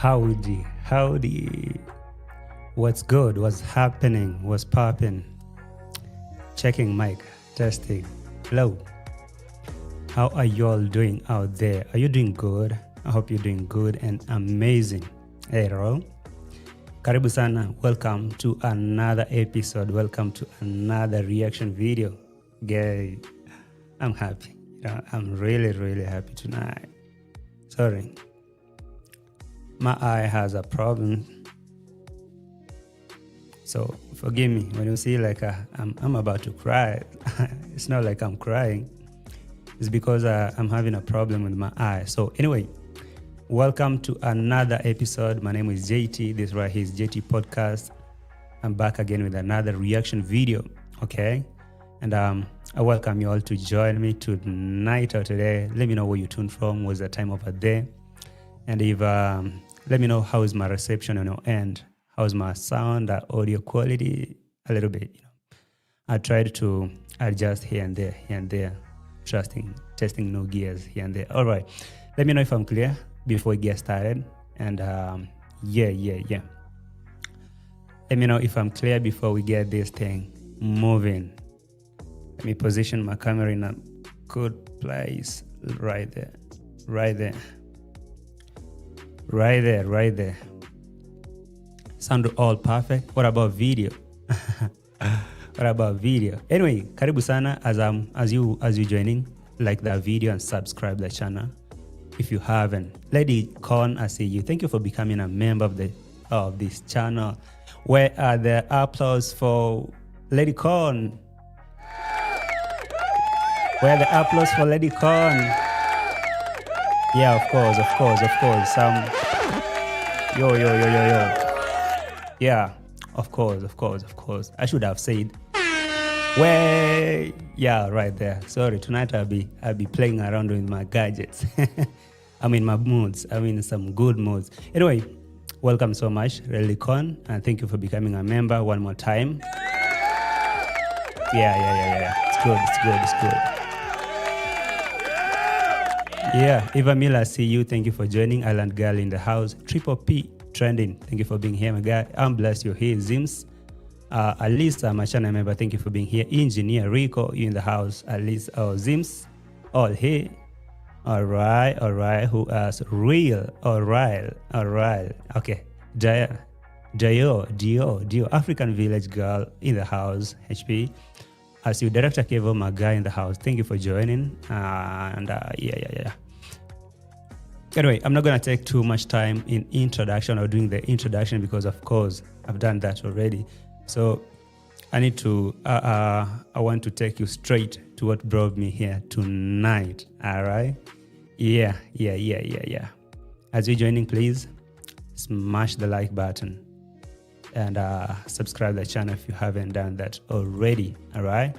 Howdy. What's good? What's happening? What's popping? Checking mic, testing. Hello. How are you all doing out there? Are you doing good? I hope you're doing good and amazing. Hey, Ro. Karibu sana. Welcome to another episode. Welcome to another reaction video. Guys, I'm happy. I'm really happy tonight. Sorry. My eye has a problem. So forgive me when you see like I'm about to cry. It's not like I'm crying. It's because I'm having a problem with my eye. So anyway, welcome to another episode. My name is JT. This right here is JT Podcast. I'm back again with another reaction video. Okay. And I welcome you all to join me tonight or today. Let me know where you tuned from. What's the time over there? And if let me know how is my reception on your end. How's my sound, audio quality? A little bit, I tried to adjust here and there, testing new gears here and there. All right. Let me know if I'm clear before we get started. And yeah. Let me know if I'm clear before we get this thing moving. Let me position my camera in a good place. Right there. Sound all perfect. What about video? Anyway, karibu sana as you joining, like the video and subscribe the channel if you haven't. Lady Con, I see you. Thank you for becoming a member of this channel. Where are the applause for Lady Con? Where are the applause for Lady Con? Yeah, of course. Yo. Yeah, of course. I should have said, way. Yeah, right there. Sorry, tonight I'll be playing around with my gadgets. I'm in my moods. I'm in some good moods. Anyway, welcome so much, Relicon, and thank you for becoming a member one more time. Yeah. It's good. Yeah, Eva Miller, I see you. Thank you for joining. Island Girl in the house. Triple P trending. Thank you for being here, my guy. I'm blessed you're here. Zims. Alisa, my channel member, thank you for being here. Engineer Rico, you in the house. Alisa, Zims, all here. All right. Who else? Real. All right. Okay. Dio, African Village Girl in the house. HP. I see you, Director Kevo, my guy in the house. Thank you for joining. Yeah. Anyway, I'm not going to take too much time in introduction or doing the introduction because, of course, I've done that already. So I need to, I want to take you straight to what brought me here tonight. All right? Yeah. As you're joining, please smash the like button and subscribe to the channel if you haven't done that already. All right?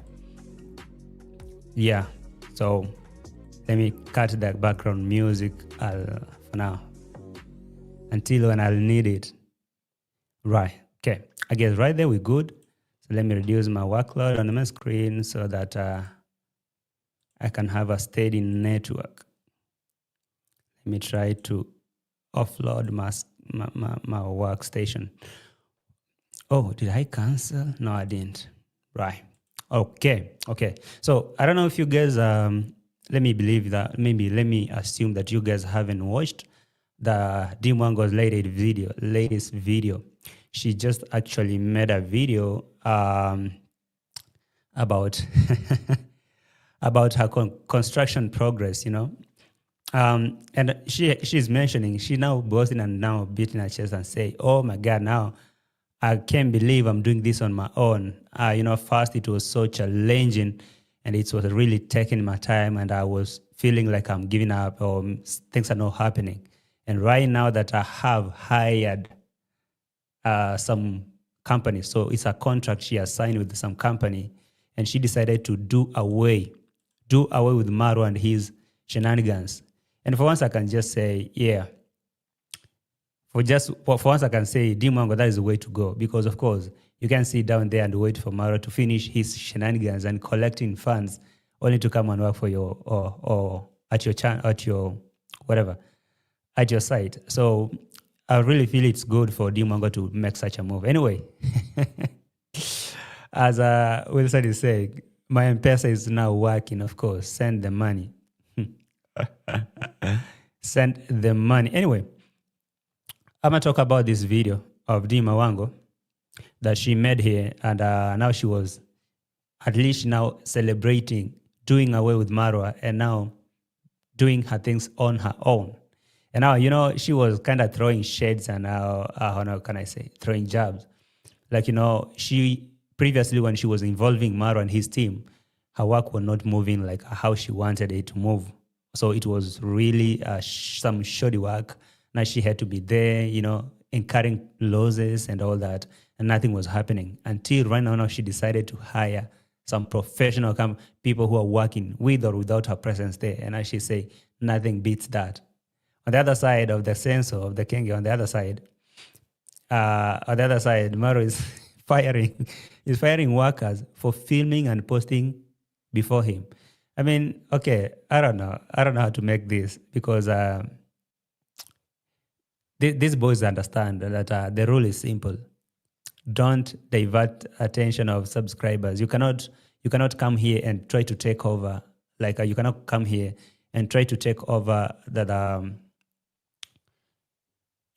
Yeah. So let me cut that background music for now until when I'll need it. Right. Okay. I guess right there we're good. So let me reduce my workload on my screen so that I can have a steady network. Let me try to offload my workstation. Oh, did I cancel? No, I didn't. Right. Okay. So I don't know if you guys let me assume that you guys haven't watched the Dee Mwango's latest video. She just actually made a video about about her construction progress, and she's mentioning, she now boasting and now beating her chest and say, oh my God, now I can't believe I'm doing this on my own. First it was so challenging and it was really taking my time and I was feeling like I'm giving up or things are not happening. And right now that I have hired some company, so it's a contract she has signed with some company, and she decided to do away with MARWA and his shenanigans. And for once I can just say, yeah, for once I can say, Dee Mwango, that is the way to go. Because, of course, you can sit down there and wait for MARWA to finish his shenanigans and collecting funds only to come and work for your, or at your whatever, at your site. So I really feel it's good for Dee Mwango to make such a move. Anyway, as Wilson is saying, my M-Pesa is now working, of course. Send the money. Send the money. Anyway, I'm going to talk about this video of Dee Mwango that she made here. And now she was at least now celebrating, doing away with MARWA, and now doing her things on her own. And now, she was kind of throwing shades and how can I say, throwing jabs. Like, she previously, when she was involving MARWA and his team, her work was not moving like how she wanted it to move. So it was really some shoddy work. Now she had to be there, incurring losses and all that, and nothing was happening until right now she decided to hire some professional people who are working with or without her presence there. And as she say, nothing beats that. On the other side of the censor of the king, on the other side, MARWA is firing workers for filming and posting before him. I mean, okay, I don't know how to make this, because these boys understand that the rule is simple. Don't divert attention of subscribers. You cannot come here and try to take over. Like you cannot come here and try to take over that.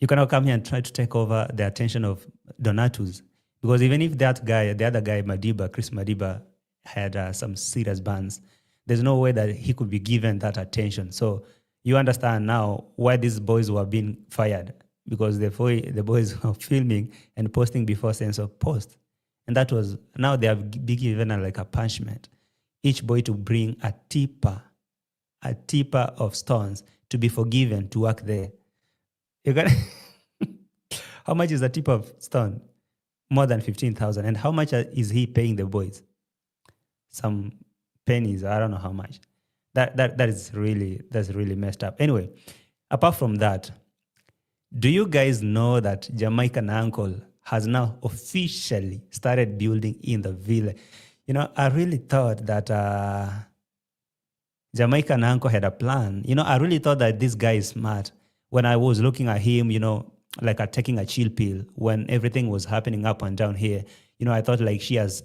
You cannot come here and try to take over the attention of Donatus, because even if that guy, the other guy, Chris Madiba, had some serious bans, there's no way that he could be given that attention. So you understand now why these boys were being fired, because the boys were filming and posting before censor post. And that was, now they have been given like a punishment. Each boy to bring a tipper of stones to be forgiven to work there. You got how much is a tip of stone? More than 15,000. And how much is he paying the boys? Some pennies, I don't know how much. That's really messed up. Anyway, apart from that, do you guys know that Jamaican uncle has now officially started building in the village? I really thought that Jamaican uncle had a plan. I really thought that this guy is smart. When I was looking at him, like taking a chill pill when everything was happening up and down here, I thought like he has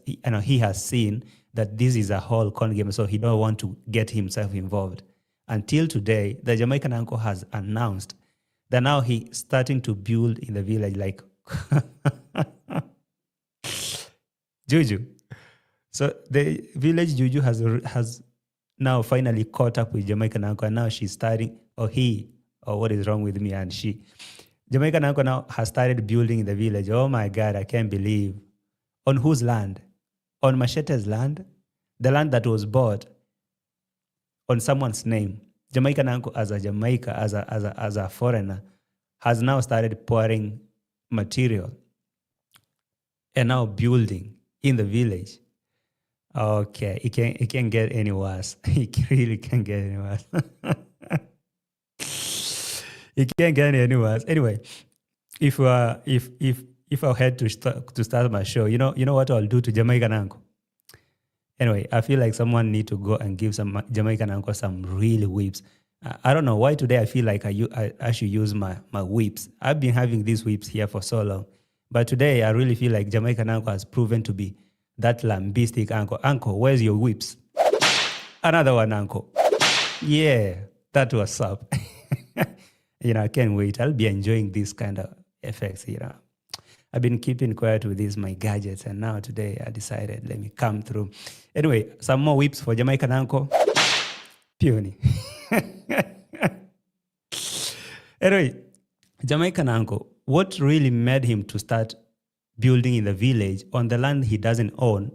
seen that this is a whole con game, so he don't want to get himself involved. Until today, the Jamaican uncle has announced that now he's starting to build in the village, like Juju. So the village Juju has now finally caught up with Jamaican uncle, and now she's starting, what is wrong with me and she. Jamaican uncle now has started building in the village. Oh my God, I can't believe. On whose land? On Machete's land? The land that was bought on someone's name. Jamaican uncle, as a foreigner, has now started pouring material and now building in the village. Okay, it can't get any worse. It really can't get any worse. It can't get any worse. Anyway, if I had to start my show, you know what I'll do to Jamaican uncle? Anyway, I feel like someone need to go and give some Jamaican uncle some really whips. I don't know why today I feel like I should use my whips. I've been having these whips here for so long. But today I really feel like Jamaican uncle has proven to be that lambistic uncle. Uncle, where's your whips? Another one, uncle. Yeah, that was up. I can't wait. I'll be enjoying these kind of effects. I've been keeping quiet with my gadgets, and now today I decided, let me come through. Anyway, some more whips for Jamaican uncle. Puny. Anyway, Jamaican uncle, what really made him to start building in the village on the land he doesn't own?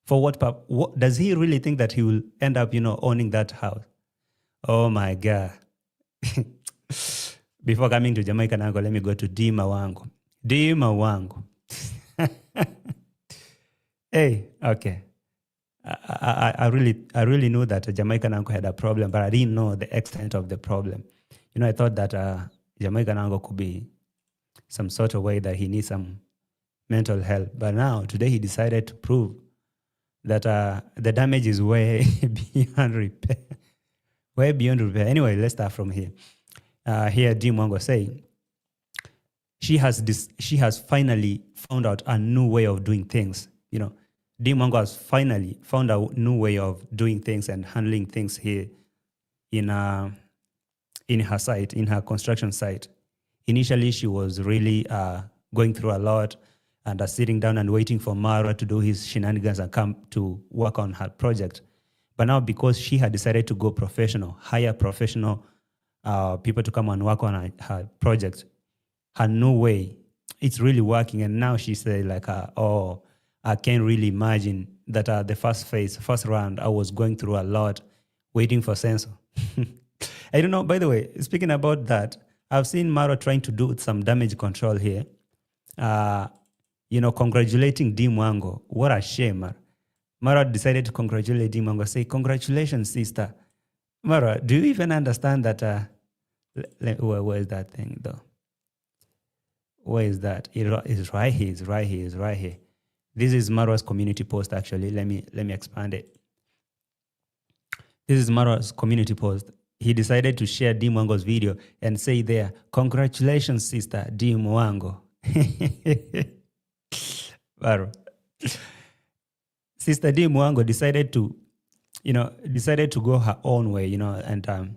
For what purpose? Does he really think that he will end up, owning that house? Oh my God. Before coming to Jamaican uncle, let me go to Dee Mwango. Dee Mwango. Hey, okay. I really knew that a Jamaican uncle had a problem, but I didn't know the extent of the problem. I thought that Jamaican uncle could be some sort of way that he needs some mental help. But now, today, he decided to prove that the damage is way beyond repair. Way beyond repair. Anyway, let's start from here. Here, Dee Mwango saying, she has finally found out a new way of doing things. Dee Mwango has finally found a new way of doing things and handling things here in her site, in her construction site. Initially, she was really going through a lot and sitting down and waiting for MARWA to do his shenanigans and come to work on her project. But now, because she had decided to go professional, hire professional people to come and work on her project, her new way, it's really working. And now she said, like, I can't really imagine that the first round, I was going through a lot, waiting for censor. I don't know, by the way, speaking about that, I've seen MARWA trying to do some damage control here. Congratulating Dee Mwango. What a shame, man. MARWA decided to congratulate Dee Mwango. Say, congratulations, sister. MARWA, do you even understand that? Where is that thing, though? Where is that? It's right here. It's right here. It's right here. This is MARWA's community post, actually. Let me expand it. This is MARWA's community post. He decided to share Dee Mwango's video and say there, congratulations, sister Dee Mwango. MARWA. Sister Dee Mwango decided to go her own way, and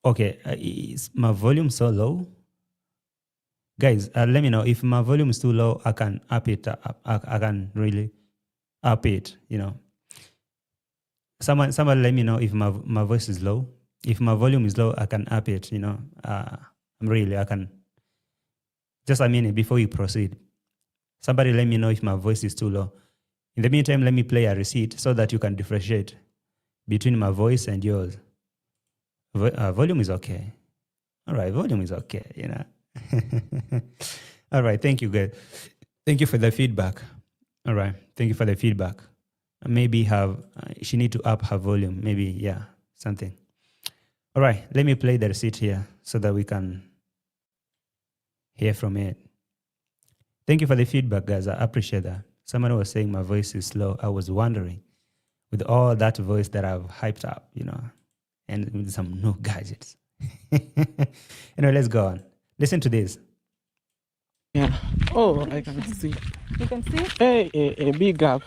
okay, is my volume so low? Guys, let me know if my volume is too low. I can up it. I can really up it. Someone let me know if my voice is low. If my volume is low, I can up it. I can. Just a minute before you proceed. Somebody let me know if my voice is too low. In the meantime, let me play a receipt so that you can differentiate between my voice and yours. Volume is okay. All right, volume is okay. All right, thank you, guys. Thank you for the feedback. All right, thank you for the feedback. Maybe she need to up her volume. Maybe, something. All right, let me play the receipt here so that we can hear from it. Thank you for the feedback, guys. I appreciate that. Someone was saying my voice is slow. I was wondering, with all that voice that I've hyped up, and with some new gadgets. Let's go on. Listen to this. Yeah. Oh, I can see. You can see? Hey, big gap.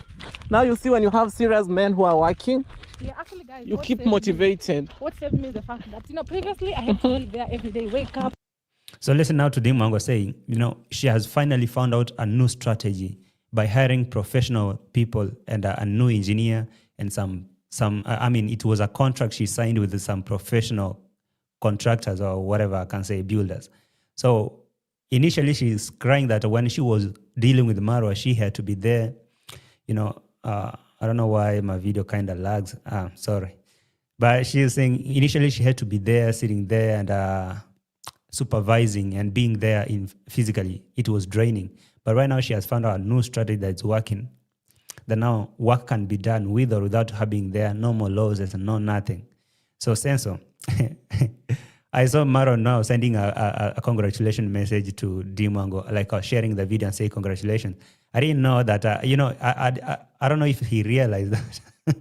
Now you see when you have serious men who are working, yeah, actually, guys, you keep motivated. What saved me is the fact that, previously I had to be there every day, wake up. So listen now to Dee Mwango saying, she has finally found out a new strategy by hiring professional people and a new engineer and it was a contract she signed with some professional contractors or whatever I can say, builders. So initially she's crying that when she was dealing with MARWA, she had to be there. I don't know why my video kind of lags. Sorry. But she's saying initially she had to be there, sitting there and supervising and being there physically. It was draining. But right now she has found out a new strategy that's working. That now work can be done with or without her being there. No more losses and no nothing. So Senso, I saw MARWA now sending a congratulations message to Dee Mwango, like sharing the video and say congratulations. I didn't know that, I don't know if he realized that,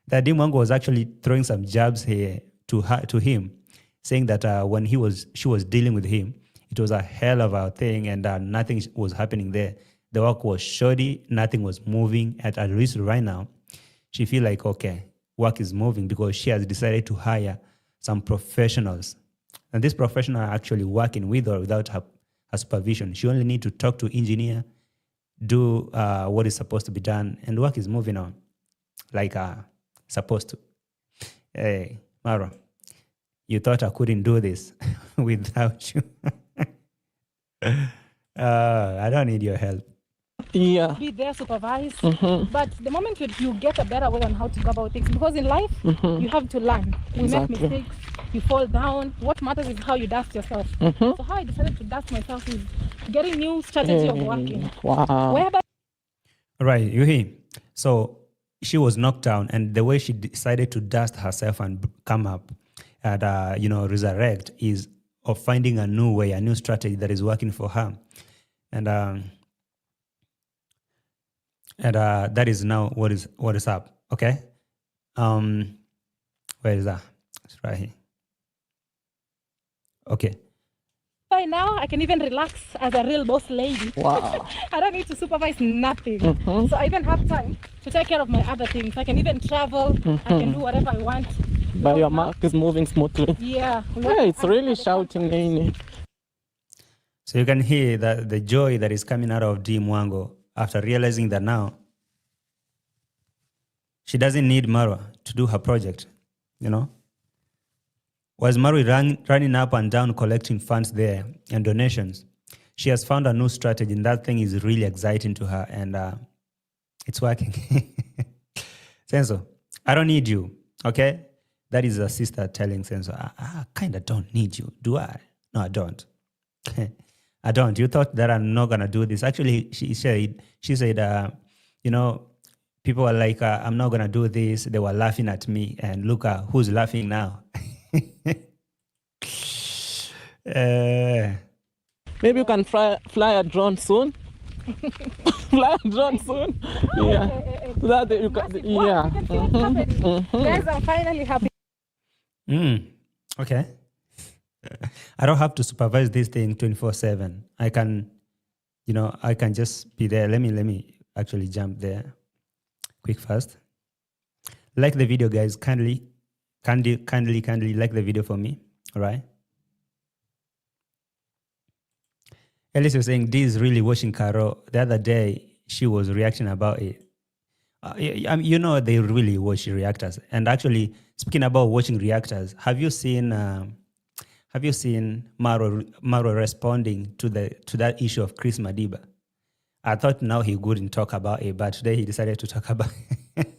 that Dee Mwango was actually throwing some jabs here to him, saying that when she was dealing with him, it was a hell of a thing and nothing was happening there. The work was shoddy, nothing was moving. At least right now, she feel like, okay, work is moving because she has decided to hire some professionals. And these professionals are actually working with or without her supervision. She only need to talk to engineer, do what is supposed to be done, and work is moving on like supposed to. Hey, MARWA, you thought I couldn't do this without you. I don't need your help. Yeah. Be there, supervise. But the moment you get a better way on how to go about things, because in life, you have to learn. We make mistakes, you fall down. What matters is how you dust yourself. So how I decided to dust myself is getting new strategy of working. Wow. Whereby All right, you hear? So she was knocked down, and the way she decided to dust herself and come up and, resurrect is of finding a new way, a new strategy that is working for her. And that is now what is up. Okay. Where is that? It's right here. Okay. By now, I can even relax as a real boss lady. Wow. I don't need to supervise nothing. So I even have time to take care of my other things. I can even travel. I can do whatever I want. But your mark is moving smoothly. Yeah. Yeah, it's really shouting, Nene. So you can hear the joy that is coming out of Dee Mwango after realizing that now she doesn't need MARWA to do her project, you know. Was MARWA running up and down collecting funds there and donations, she has found a new strategy, and that thing is really exciting to her, and it's working. Senso, I don't need you, okay? That is a sister telling Senso, I kind of don't need you, do I? No, I don't. I don't. You thought that I'm not going to do this. Actually, she said, you know, people were like, I'm not going to do this. They were laughing at me, and look at who's laughing now. Maybe you can fly a drone soon. Fly a drone soon. Yeah. That you can, yeah. Guys, I'm finally happy. Okay. I don't have to supervise this thing 24/7. I can, you know, I can just be there. Let me actually jump there quick fast. Like the video, guys. Kindly like the video for me. All right. Alice was saying, Dee is really watching Caro. The other day, she was reacting about it. You know, they really watch reactors. And actually, speaking about watching reactors, have you seen MARWA responding to that issue of Chris Madiba? I thought now he wouldn't talk about it, but today he decided to talk about it.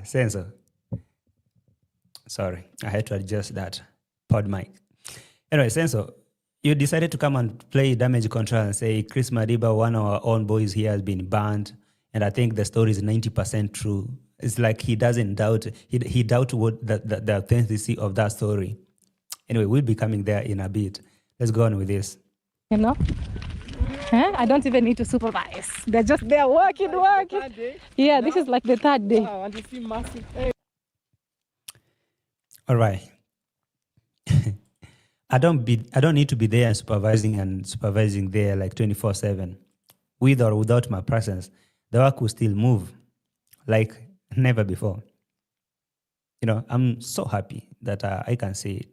Sensor. Sorry, I had to adjust that pod mic. Anyway, Sensor, you decided to come and play damage control and say Chris Madiba, one of our own boys here, has been banned, and I think the story is 90% true. It's like he doesn't doubt, he doubt what the authenticity of that story. Anyway, we'll be coming there in a bit. Let's go on with this. You know? Huh? I don't even need to supervise. They're just there working. Yeah, this is like the third day. Wow, and you see massive. All right. I don't need to be there and supervising there like 24/7. With or without my presence, the work will still move like never before. You know, I'm so happy that I can see it.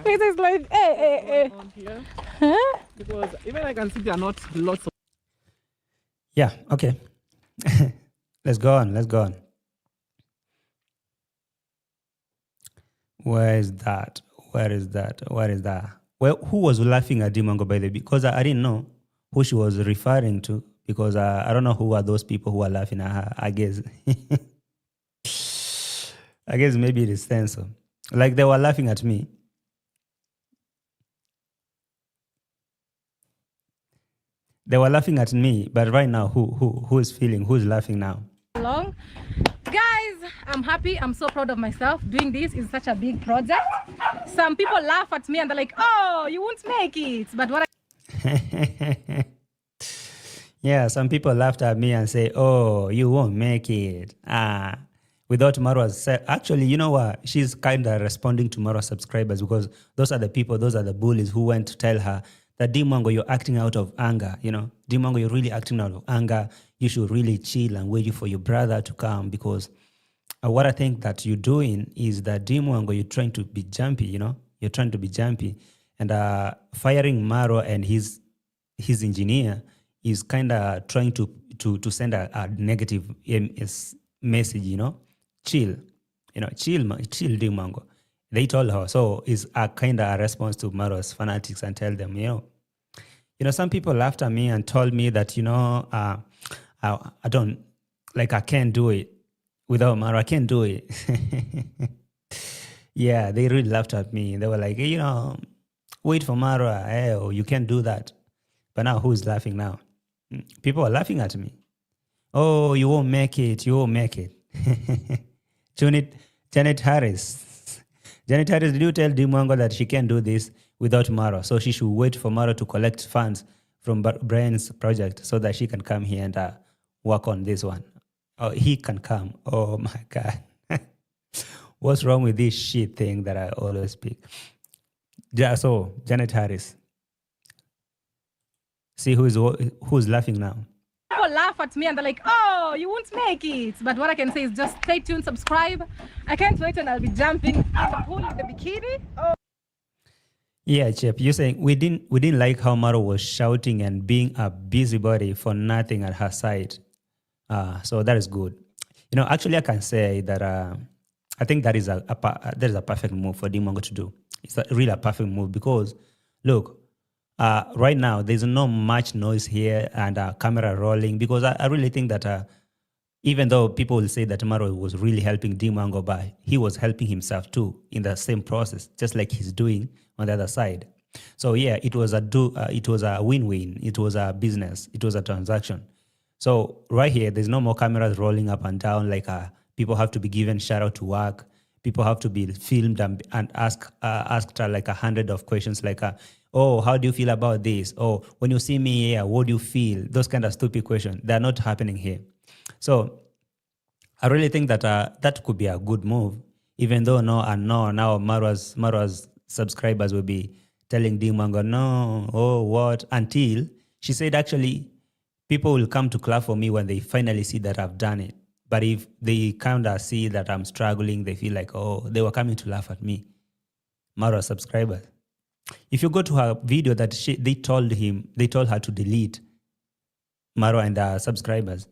It is like, Huh? Because even I can see there are not lots of. Yeah, okay. Let's go on. Where is that? Well, who was laughing at Dee Mwango, by the way? Because I didn't know who she was referring to, because I don't know who are those people who are laughing at her, I guess. I guess maybe it is Stenso. Like they were laughing at me. They were laughing at me, but right now, who's laughing now? Long. Guys, I'm happy. I'm so proud of myself. Doing this is such a big project. Some people laugh at me and they're like, oh, you won't make it. But what Yeah, some people laughed at me and say, oh, you won't make it. Without MARWA's... Actually, you know what? She's kind of responding to MARWA subscribers, because those are the bullies who went to tell her that, Dee Mwango, you're acting out of anger, you know? Dee Mwango, you're really acting out of anger. You should really chill and wait for your brother to come, because what I think that you're doing is that, Dee Mwango, you're trying to be jumpy, you know? You're trying to be jumpy. And firing MARWA and his engineer is kind of trying to send a negative message, you know? Chill, you know, chill, Dee Mwango. They told her, so it's a kind of a response to MARWA's fanatics, and tell them, you know, some people laughed at me and told me that, you know, I don't, like, I can't do it without MARWA. I can't do it. Yeah, they really laughed at me. They were like, you know, wait for MARWA. Hey, you can't do that. But now who's laughing now? People are laughing at me. Oh, you won't make it. You won't make it. Janet Harris, did you tell Dee Mwango that she can't do this without MARWA? So she should wait for MARWA to collect funds from Brian's project so that she can come here and work on this one. Oh, he can come. Oh my God. What's wrong with this shit thing that I always speak? Yeah, so Janet Harris. See who's laughing now. People laugh at me and they're like, oh, you won't make it. But what I can say is just stay tuned, subscribe. I can't wait and I'll be jumping in the pool with the bikini. Oh. Yeah, Chip, you're saying we didn't like how Marwa was shouting and being a busybody for nothing at her side. So that is good. Actually, I can say that I think that is that is a perfect move for Dee Mwango to do. It's really a perfect move because, look, right now there's no much noise here and camera rolling because I really think that even though people will say that Marwa was really helping Dee Mwango by, he was helping himself too in the same process, just like he's doing on the other side. So yeah, it was a win-win. It was a business. It was a transaction. So right here, there's no more cameras rolling up and down like people have to be given shout out to work. People have to be filmed and asked like 100 of questions like, oh, how do you feel about this? Oh, when you see me here, what do you feel? Those kind of stupid questions. They're not happening here. So I really think that that could be a good move, even though now Marwa's subscribers will be telling Dee Mwango, no, oh, what? Until she said, actually, people will come to clap for me when they finally see that I've done it. But if they kind of see that I'm struggling, they feel like, oh, they were coming to laugh at me. Marwa subscribers. If you go to her video that they told her to delete Marwa and her subscribers,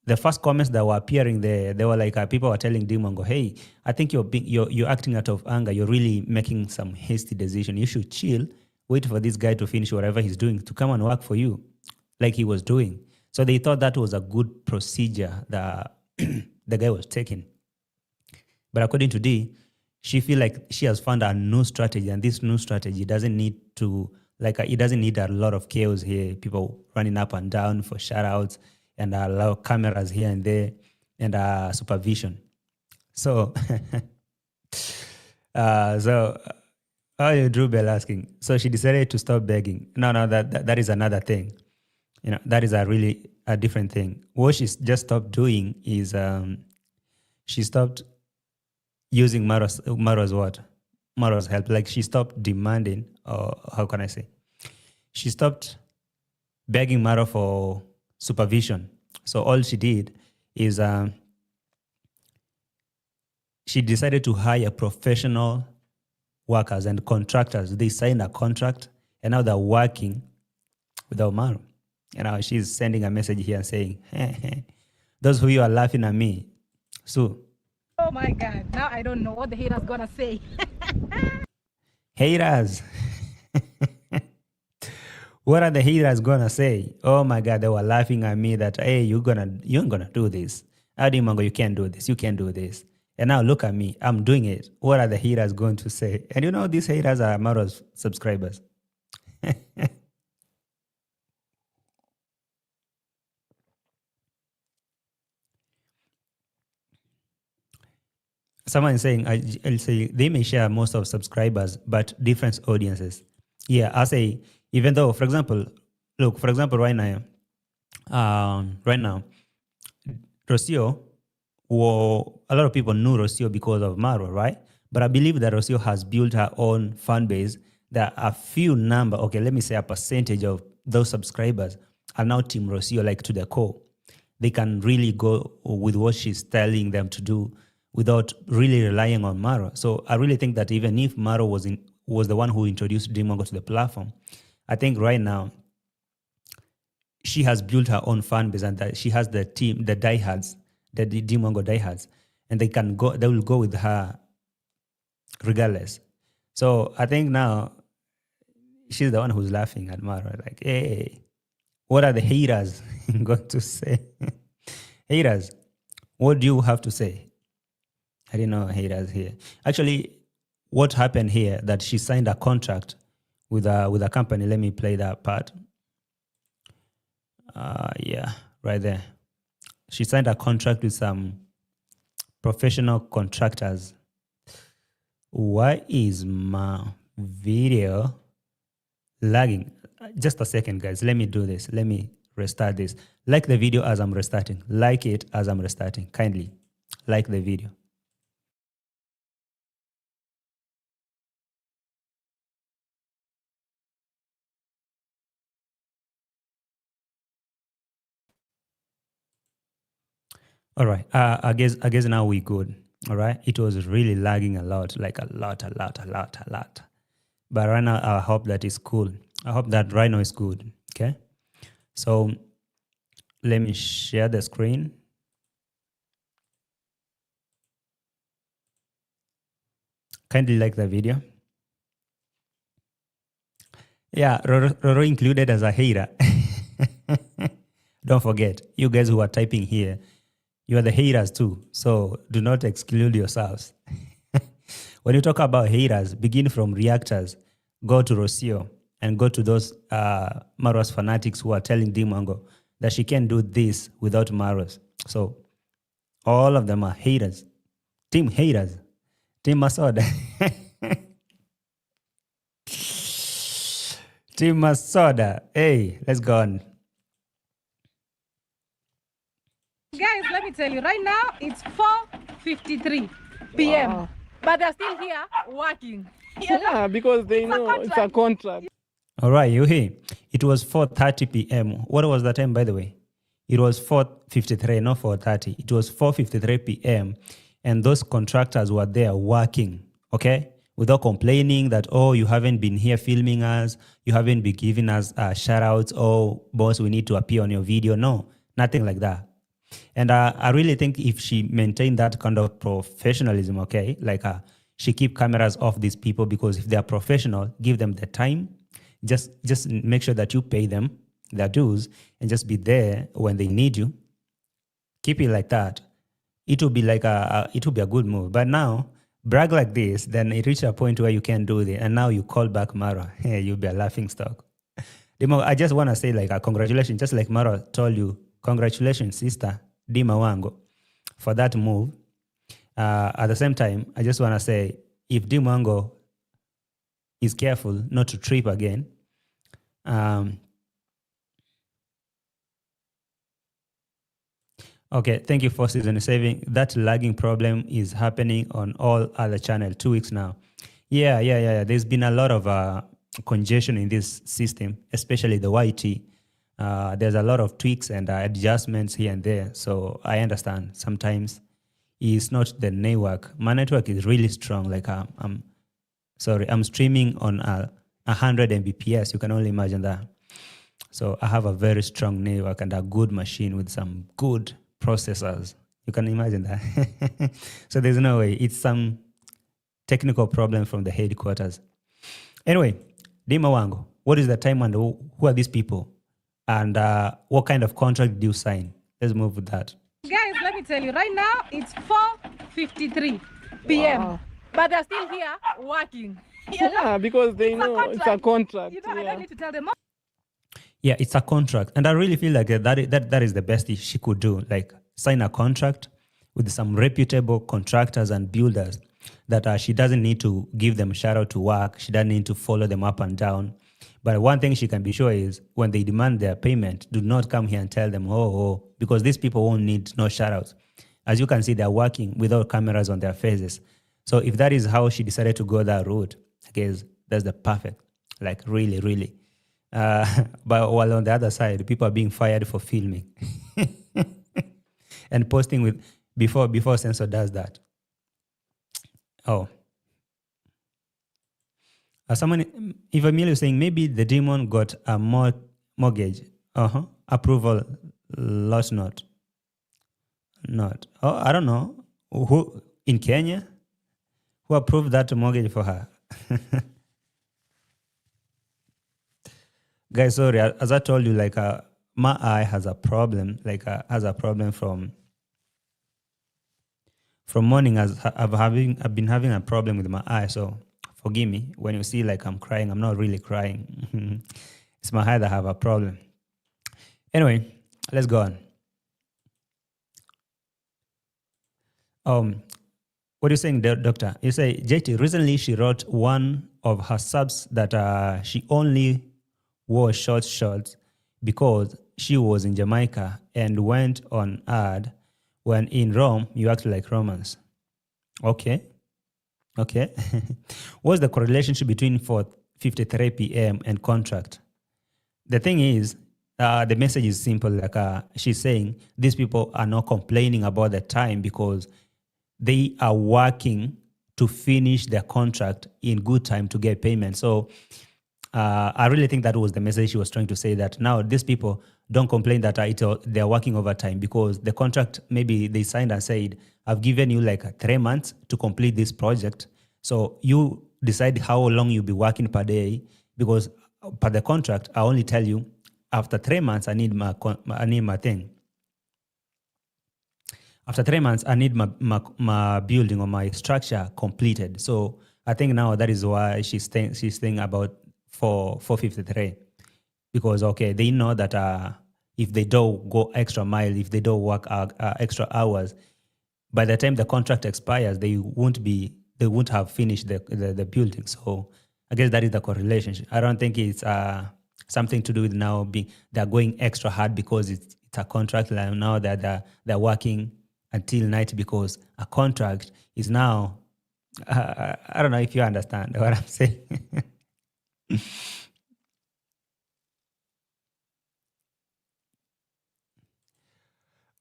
the first comments that were appearing there, they were like, people were telling Dee Mwango, hey, I think you're acting out of anger. You're really making some hasty decision. You should chill, wait for this guy to finish whatever he's doing to come and work for you, like he was doing. So they thought that was a good procedure that the guy was taking. But according to Dee, she feel like she has found a new strategy, and this new strategy doesn't need it doesn't need a lot of chaos here, people running up and down for shout outs and a lot of cameras here and there and supervision. So, Drew Bell asking, so she decided to stop begging. No, that is another thing. That is a different thing. What she's just stopped doing is she stopped using Marwa's help. Like she stopped demanding, or how can I say? She stopped begging Marwa for supervision. So all she did is she decided to hire professional workers and contractors. They signed a contract and now they're working without Marwa. She's sending a message here saying, hey, those who you are laughing at me. So, oh my God, now I don't know what the haters gonna say. Haters. What are the haters gonna say? Oh my God, they were laughing at me that, hey, you're gonna do this. Dee Mwango, you can't do this. You can't do this. And now look at me. I'm doing it. What are the haters going to say? And these haters are Marwa's subscribers. Someone is saying, I'll say they may share most of subscribers, but different audiences. Yeah, I say, even though, for example, right now, Rocio, a lot of people knew Rocio because of Marwa, right? But I believe that Rocio has built her own fan base. There are a few let me say a percentage of those subscribers are now Team Rocio, like to the core. They can really go with what she's telling them to do without really relying on Marwa. So I really think that even if Marwa was the one who introduced Dee Mwango to the platform, I think right now she has built her own fan base and that she has the team, the diehards, the Dee Mwango diehards, and they will go with her regardless. So I think now she's the one who's laughing at Marwa, like, hey, what are the haters going to say? Haters, what do you have to say? I didn't know haters here. Actually, what happened here, that she signed a contract with a company. Let me play that part. Yeah, right there. She signed a contract with some professional contractors. Why is my video lagging? Just a second, guys. Let me do this. Let me restart this. Like the video as I'm restarting. Like it as I'm restarting. Kindly like the video. All right. I guess now we good. All right. It was really lagging a lot, like a lot. But right now, I hope that is cool. I hope that right now is good. Okay. So let me share the screen. Kindly like the video. Yeah, Roro included as a hater. Don't forget, you guys who are typing here, you are the haters too. So do not exclude yourselves. When you talk about haters, begin from reactors, go to Rocio, and go to those MARWA's fanatics who are telling Dee Mwango that she can't do this without MARWA's. So all of them are haters. Team haters. Team Masoda. Team Masoda. Hey, let's go on. Guys, let me tell you, right now it's 4:53 p.m. Wow. But they're still here working. Yeah, because they know it's a contract. All right, you hear? It was 4:30 p.m. What was the time, by the way? It was 4:53, not 4:30. It was 4:53 p.m. And those contractors were there working, okay? Without complaining that, oh, you haven't been here filming us. You haven't been giving us shout outs. Oh, boss, we need to appear on your video. No, nothing like that. And I really think if she maintained that kind of professionalism, okay, like she keep cameras off these people, because if they are professional, give them the time. Just make sure that you pay them their dues and just be there when they need you. Keep it like that. It will be like it will be a good move. But now, brag like this, then it reaches a point where you can't do it, and now you call back MARWA. Hey, you'll be a laughing stock. I just want to say, like, congratulations, just like MARWA told you, congratulations, sister Dee Mwango, for that move. At the same time, I just want to say, if Dee Mwango is careful not to trip again, okay, thank you for season saving. That lagging problem is happening on all other channels 2 weeks now. Yeah. There's been a lot of congestion in this system, especially the YT. There's a lot of tweaks and adjustments here and there. So I understand sometimes it's not the network. My network is really strong. Like I'm streaming on 100 Mbps. You can only imagine that. So I have a very strong network and a good machine with some good processors. You can imagine that. So there's no way. It's some technical problem from the headquarters. Anyway, Dee Mwango, what is the time and who are these people? And what kind of contract do you sign? Let's move with that. Guys, let me tell you, right now it's 4:53 p.m. Wow. But they're still here working. Yeah, because they know it's a contract. I don't need to tell them. Yeah, it's a contract. And I really feel like that is the best she could do. Like, sign a contract with some reputable contractors and builders that she doesn't need to give them shout out to work. She doesn't need to follow them up and down. But one thing she can be sure is when they demand their payment, do not come here and tell them, because these people won't need no shout outs. As you can see, they're working without cameras on their faces. So if that is how she decided to go that route, I guess that's the perfect, like really, really. But while on the other side, people are being fired for filming and posting with before Censor does that. Oh. Someone, if Emilio is saying maybe the demon got a mortgage. Approval lost not. Oh, I don't know. Who in Kenya? Who approved that mortgage for her? Guys, sorry, as I told you, like my eye has a problem, has a problem from morning. As I've been having a problem with my eye, so forgive me when you see like I'm crying. I'm not really crying. It's my eye that have a problem. Anyway, let's go on. What are you saying, doctor? You say, JT, recently she wrote one of her subs that she only wore short shorts because she was in Jamaica and went on ad when in Rome, you act like Romans. Okay. Okay. What's the correlation between 4:53 p.m. and contract? The thing is, the message is simple. Like she's saying, these people are not complaining about the time because they are working to finish their contract in good time to get payment. So I really think that was the message she was trying to say, that now these people don't complain that they're working overtime because the contract, maybe they signed and said, I've given you like 3 months to complete this project. So you decide how long you'll be working per day, because per the contract, I only tell you after 3 months, I need my thing. After 3 months, I need my building or my structure completed. So I think now that is why she's saying about 4:53, because okay, they know that if they don't go extra mile, if they don't work extra hours, by the time the contract expires, they won't have finished the building. So I guess that is the correlation. I don't think it's something to do with now they're going extra hard because it's a contract. Like now that they're working until night because a contract is now. I don't know if you understand what I'm saying.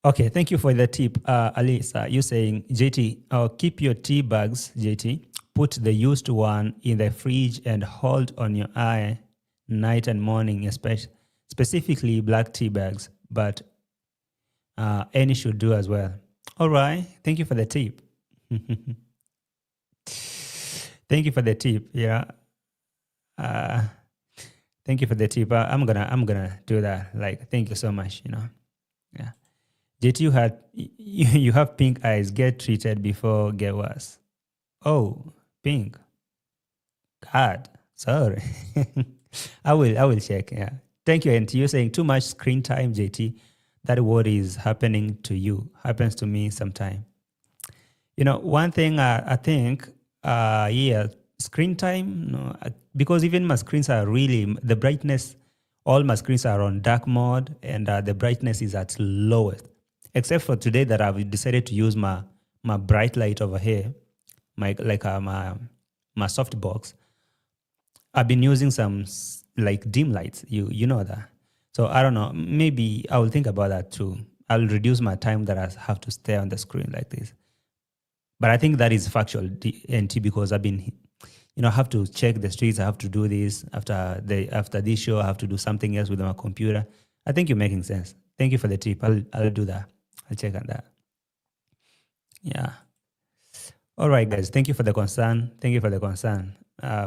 Okay, thank you for the tip, Alisa. You saying, JT, keep your tea bags, JT. Put the used one in the fridge and hold on your eye night and morning, specifically black tea bags, but any should do as well. All right, thank you for the tip. Thank you for the tip. Yeah. Thank you for the tip. I'm gonna do that. Like, thank you so much. Yeah. JT, you have pink eyes. Get treated before get worse. Oh, pink. God, sorry. I will check. Yeah. Thank you. And you're saying too much screen time, JT. That what is happening to you happens to me sometime. One thing I think, screen time. No, because even my screens are really the brightness. All my screens are on dark mode, and the brightness is at lowest. Except for today that I've decided to use my bright light over here, my softbox. I've been using some like dim lights. You know that. So I don't know. Maybe I will think about that too. I'll reduce my time that I have to stay on the screen like this. But I think that is factual, NT, because I've been, I have to check the streets. I have to do this after this show. I have to do something else with my computer. I think you're making sense. Thank you for the tip. I'll do that. I'll check on that. Yeah. All right, guys. Thank you for the concern.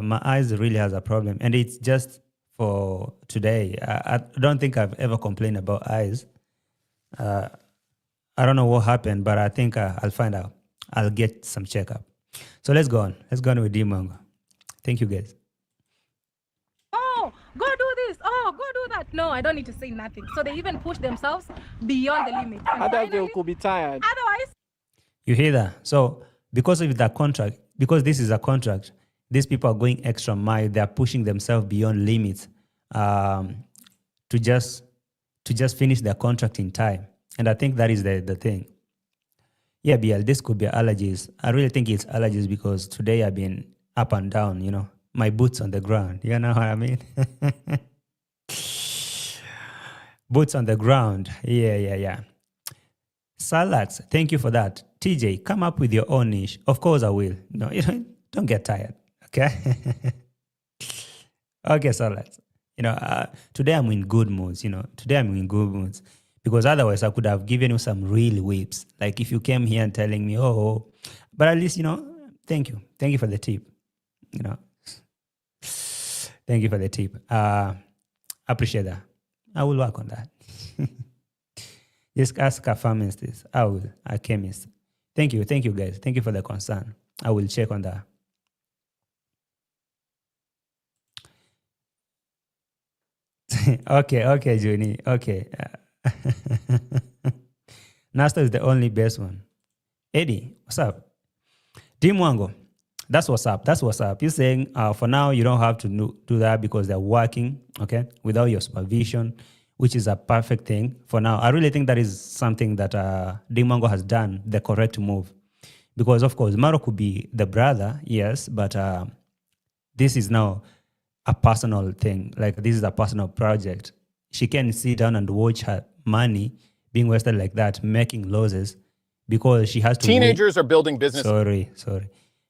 My eyes really has a problem, and it's just for today. I don't think I've ever complained about eyes. I don't know what happened, but I think I'll find out. I'll get some checkup. So let's go on. Let's go on with Dee Mwango. Thank you, guys. Oh, go do this. Oh, go do that. No, I don't need to say nothing. So they even push themselves beyond the limit. Otherwise, they could be tired. Otherwise, you hear that? So because of that contract, because this is a contract, these people are going extra mile. They are pushing themselves beyond limits to just finish their contract in time. And I think that is the thing. Yeah, BL, this could be allergies. I really think it's allergies because today I've been up and down, my boots on the ground. You know what I mean? Boots on the ground. Yeah. Salads, thank you for that. TJ, come up with your own niche. Of course I will. No, don't get tired, okay? Okay, salads. Today I'm in good moods, because otherwise I could have given you some real whips. Like if you came here and telling me, but at least, thank you. Thank you for the tip. Thank you for the tip. Appreciate that. I will work on that. Just ask a pharmacist. I will. A chemist. Thank you, guys. Thank you for the concern. I will check on that. Okay, Juni. Okay. Nasta is the only best one. Eddie, what's up? Dee Mwango, that's what's up. You're saying for now you don't have to do that because they're working, okay, without your supervision, which is a perfect thing for now. I really think that is something that Dee Mwango has done, the correct move. Because, of course, Maro could be the brother, yes, but this is now a personal thing. Like, this is a personal project. She can sit down and watch her money being wasted like that, making losses, because she has to Teenagers are building business. Sorry.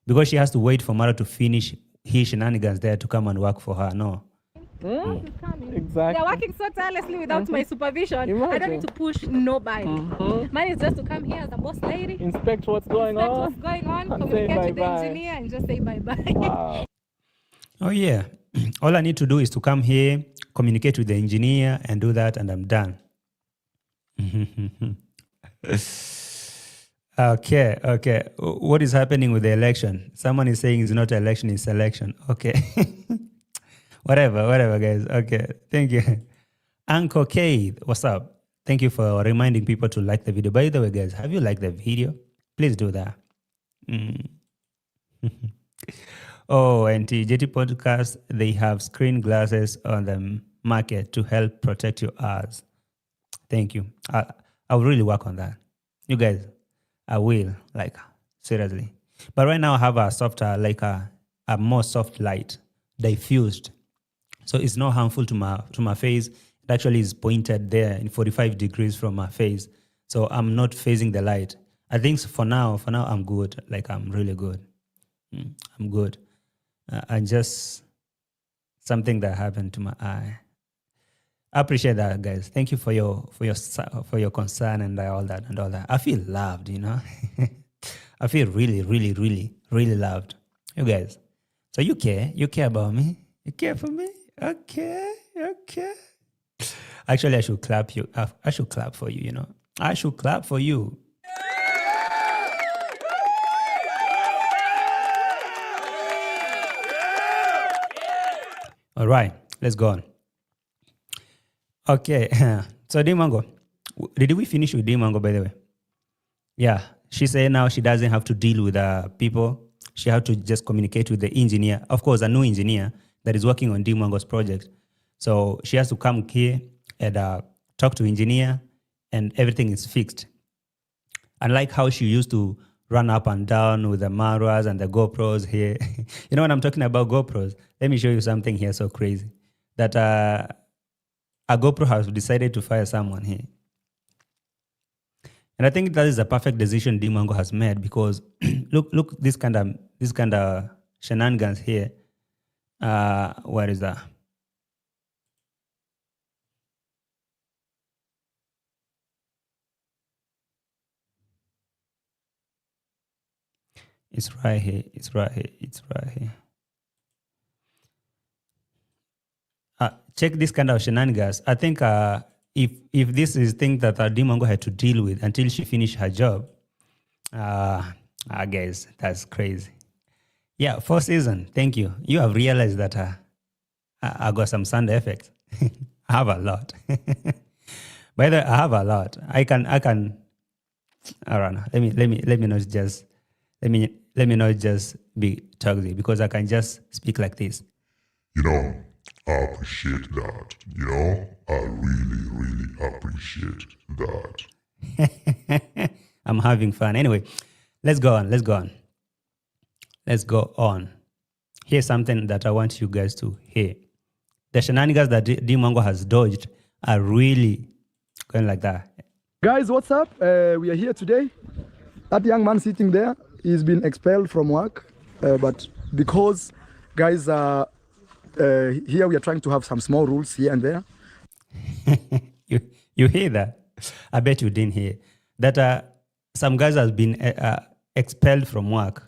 Because she has to wait for Maro to finish his shenanigans there to come and work for her. No. Exactly. They're working so tirelessly without my supervision. I don't Imagine. need to push nobody. Mine is just to come here as a boss lady, Inspect what's going inspect on. what's going on, and communicate say with the bye-bye. engineer, and just say bye-bye. Wow. Oh, yeah. All I need to do is to come here, communicate with the engineer, and do that, and I'm done. Okay. What is happening with the election? Someone is saying it's not election, it's selection. Okay. Whatever, guys. Okay. Thank you. Uncle K, what's up? Thank you for reminding people to like the video. By the way, guys, have you liked the video? Please do that. Oh, and TJT Podcast, they have screen glasses on the market to help protect your eyes. Thank you. I'll really work on that. You guys, I will, like, seriously. But right now I have a softer, like a more soft light, diffused. So it's not harmful to my face. It actually is pointed there in 45 degrees from my face. So I'm not facing the light. I think for now I'm good. Like, I'm really good. I'm good. And just something that happened to my eye. I appreciate that, guys. Thank you for your concern and all that. I feel loved, you know. I feel really, really, really, really loved. You guys. So you care about me. You care for me. Okay. Actually, I should clap you. I should clap for you. You know. I should clap for you. All right, let's go on. Okay, so Dee Mwango, did we finish with Dee Mwango, by the way? Yeah, she said now she doesn't have to deal with people. She has to just communicate with the engineer. Of course, a new engineer that is working on Dee Mwango's project. So she has to come here and talk to engineer, and everything is fixed. Unlike how she used to run up and down with the MARWAs and the GoPros here. You know when I'm talking about GoPros? Let me show you something here so crazy. That a GoPro has decided to fire someone here. And I think that is a perfect decision Dee Mwango has made, because look this kind of shenanigans here. Where is that? It's right here. Check this kind of shenanigans. I think if this is thing that Dee Mwango had to deal with until she finished her job, I guess that's crazy. Yeah, 4 season. Thank you. You have realized that I got some sound effects. I have a lot. By the way, I have a lot. I can. I don't know. Let me not just be toxic, because I can just speak like this. You know, I appreciate that. You know, I really, really appreciate that. I'm having fun. Anyway, let's go on. Here's something that I want you guys to hear. The shenanigans that Dee Mwango has dodged are really going like that. Guys, what's up? We are here today. That young man sitting there, he's been expelled from work. But because, guys, here we are trying to have some small rules here and there. You hear that? I bet you didn't hear that. Some guys has been expelled from work.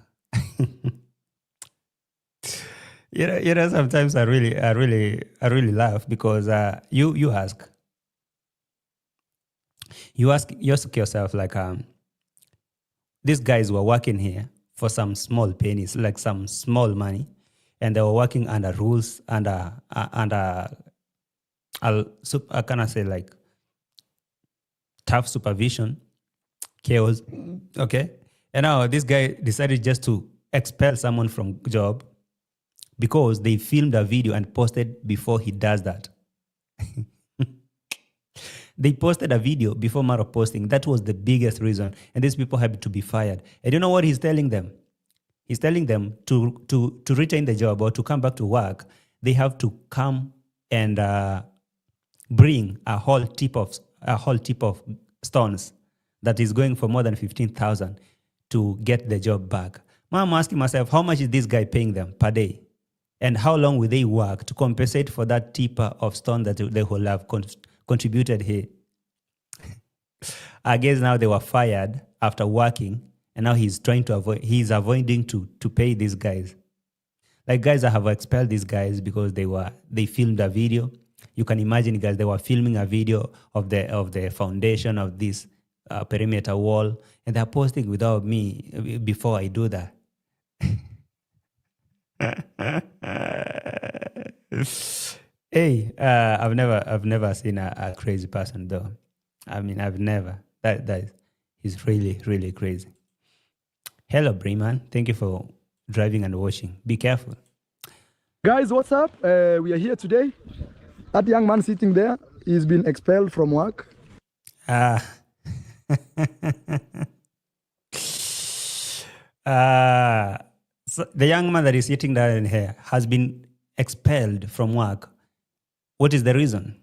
You know. Sometimes I really laugh, because you ask yourself, like, these guys were working here for some small pennies, like some small money, and they were working under rules, under can I say, like, tough supervision, chaos. Okay, and now this guy decided just to expel someone from job because they filmed a video and posted before he does that. They posted a video before MARWA posting. That was the biggest reason. And these people had to be fired. And you know what he's telling them? He's telling them to retain the job or to come back to work, they have to come and bring a whole tip of stones that is going for more than 15,000 to get the job back. Now I'm asking myself, how much is this guy paying them per day? And how long will they work to compensate for that tipper of stone that they will have contributed here? I guess now they were fired after working, and now he's avoiding to pay these guys. Like, guys, I have expelled these guys because they filmed a video. You can imagine, guys, they were filming a video of the foundation of this perimeter wall, and they're posting without me before I do that. Hey, I've never seen a crazy person though. I mean, I've never. That is really, really crazy. Hello, Breeman. Thank you for driving and watching. Be careful. Guys, what's up? We are here today. That young man sitting there, he's been expelled from work. So the young man that is sitting there in here has been expelled from work. What is the reason?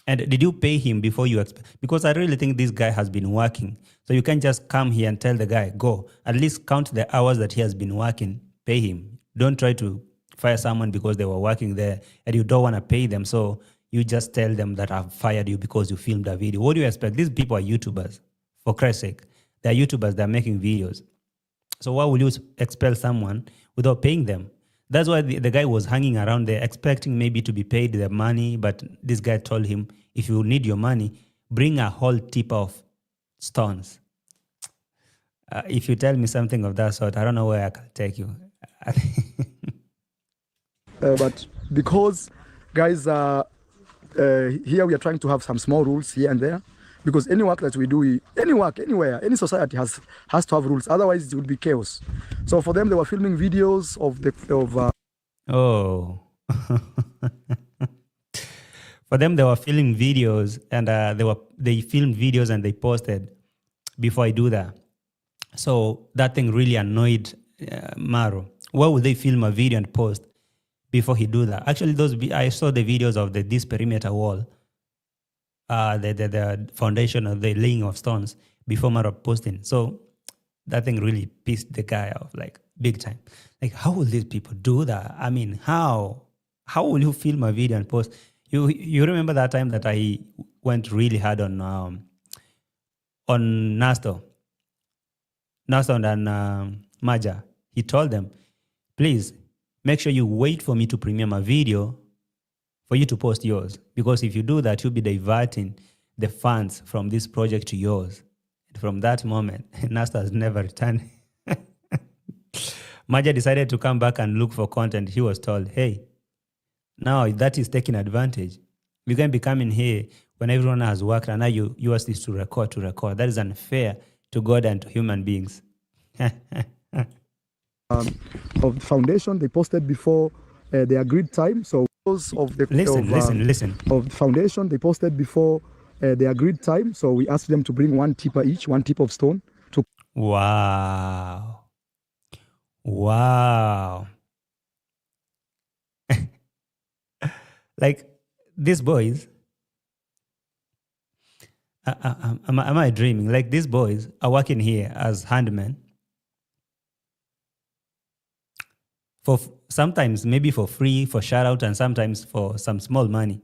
And did you pay him before you expel? Because I really think this guy has been working. So you can't just come here and tell the guy, go. At least count the hours that he has been working. Pay him. Don't try to fire someone because they were working there and you don't want to pay them. So you just tell them that I've fired you because you filmed a video. What do you expect? These people are YouTubers, for Christ's sake. They're YouTubers. They're making videos. So why would you expel someone without paying them? That's why the guy was hanging around there expecting maybe to be paid the money, but this guy told him, if you need your money, bring a whole tip of stones. If you tell me something of that sort, I don't know where I can take you. But because, guys, here we are trying to have some small rules here and there. Because any work that we do, any work, anywhere, any society has to have rules. Otherwise, it would be chaos. So for them, they were filming videos Oh. For them, they were filming videos, and they filmed videos and they posted before I do that. So that thing really annoyed MARWA. Why would they film a video and post before he do that? Actually, I saw the videos of this perimeter wall. The foundation of the laying of stones before MARWA posting. So that thing really pissed the guy off, like, big time. Like, how will these people do that? I mean, how will you film a video and post? You remember that time that I went really hard on Nasto and Maja. He told them, please make sure you wait for me to premiere my video for you to post yours. Because if you do that, you'll be diverting the funds from this project to yours. And from that moment, Nasta has never returned. Maja decided to come back and look for content. He was told, hey, now that is taking advantage. You can be coming here when everyone has worked and now you ask this to record. That is unfair to God and to human beings. of the foundation, they posted before the agreed time. So of the listen. Of the foundation, they posted before the agreed time. So we asked them to bring one tipper each, one tip of stone. Wow. Like, these boys, am I dreaming? Like, these boys are working here as handmen for sometimes maybe for free, for shout out, and sometimes for some small money.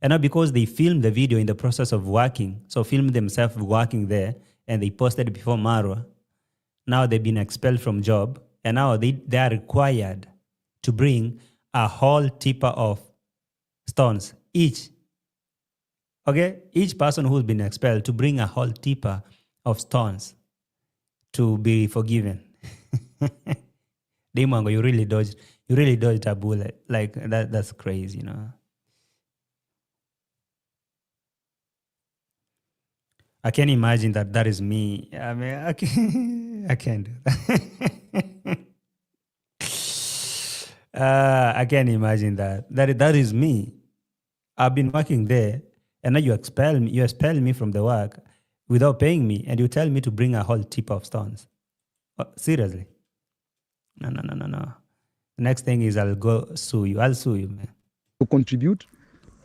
And now because they filmed the video in the process of working, so filmed themselves working there, and they posted before MARWA, now they've been expelled from job, and now they are required to bring a whole tipper of stones each. Okay? Each person who's been expelled to bring a whole tipper of stones to be forgiven. Dee Mwango, you really dodged a bullet. Like, that's crazy, you know. I can imagine that is me. I mean, I can't do that. I can't imagine that. That is me. I've been working there, And now you expel me from the work without paying me, and you tell me to bring a whole tip of stones. Seriously? No. The next thing is I'll go sue you. I'll sue you, man. To contribute,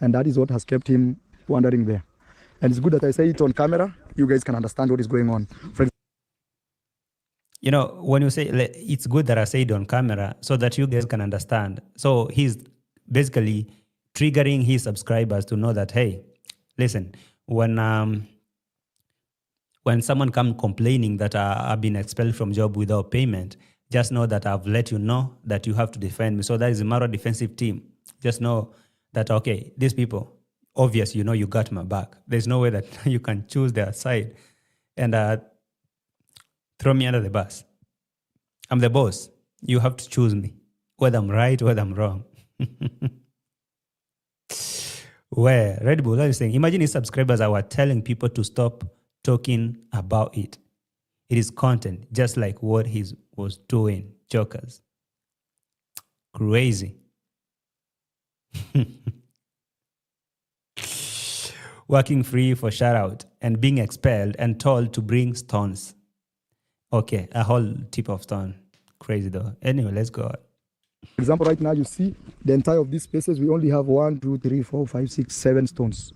and that is what has kept him wandering there. And it's good that I say it on camera. You guys can understand what is going on. You know, when you say it's good that I say it on camera so that you guys can understand. So he's basically triggering his subscribers to know that, hey, listen, when someone comes complaining that I've been expelled from job without payment, just know that I've let you know that you have to defend me. So that is a MARWA defensive team. Just know that, okay, these people, obvious, you know, you got my back. There's no way that you can choose their side and throw me under the bus. I'm the boss. You have to choose me, whether I'm right, whether I'm wrong. Where Red Bull is saying, imagine his subscribers were telling people to stop talking about it. It is content, just like what he was doing. Jokers. Crazy. Working free for shout out and being expelled and told to bring stones. Okay, a whole tip of stone. Crazy though. Anyway, let's go. For example, right now you see the entire of these spaces, we only have 1, 2, 3, 4, 5, 6, 7 stones.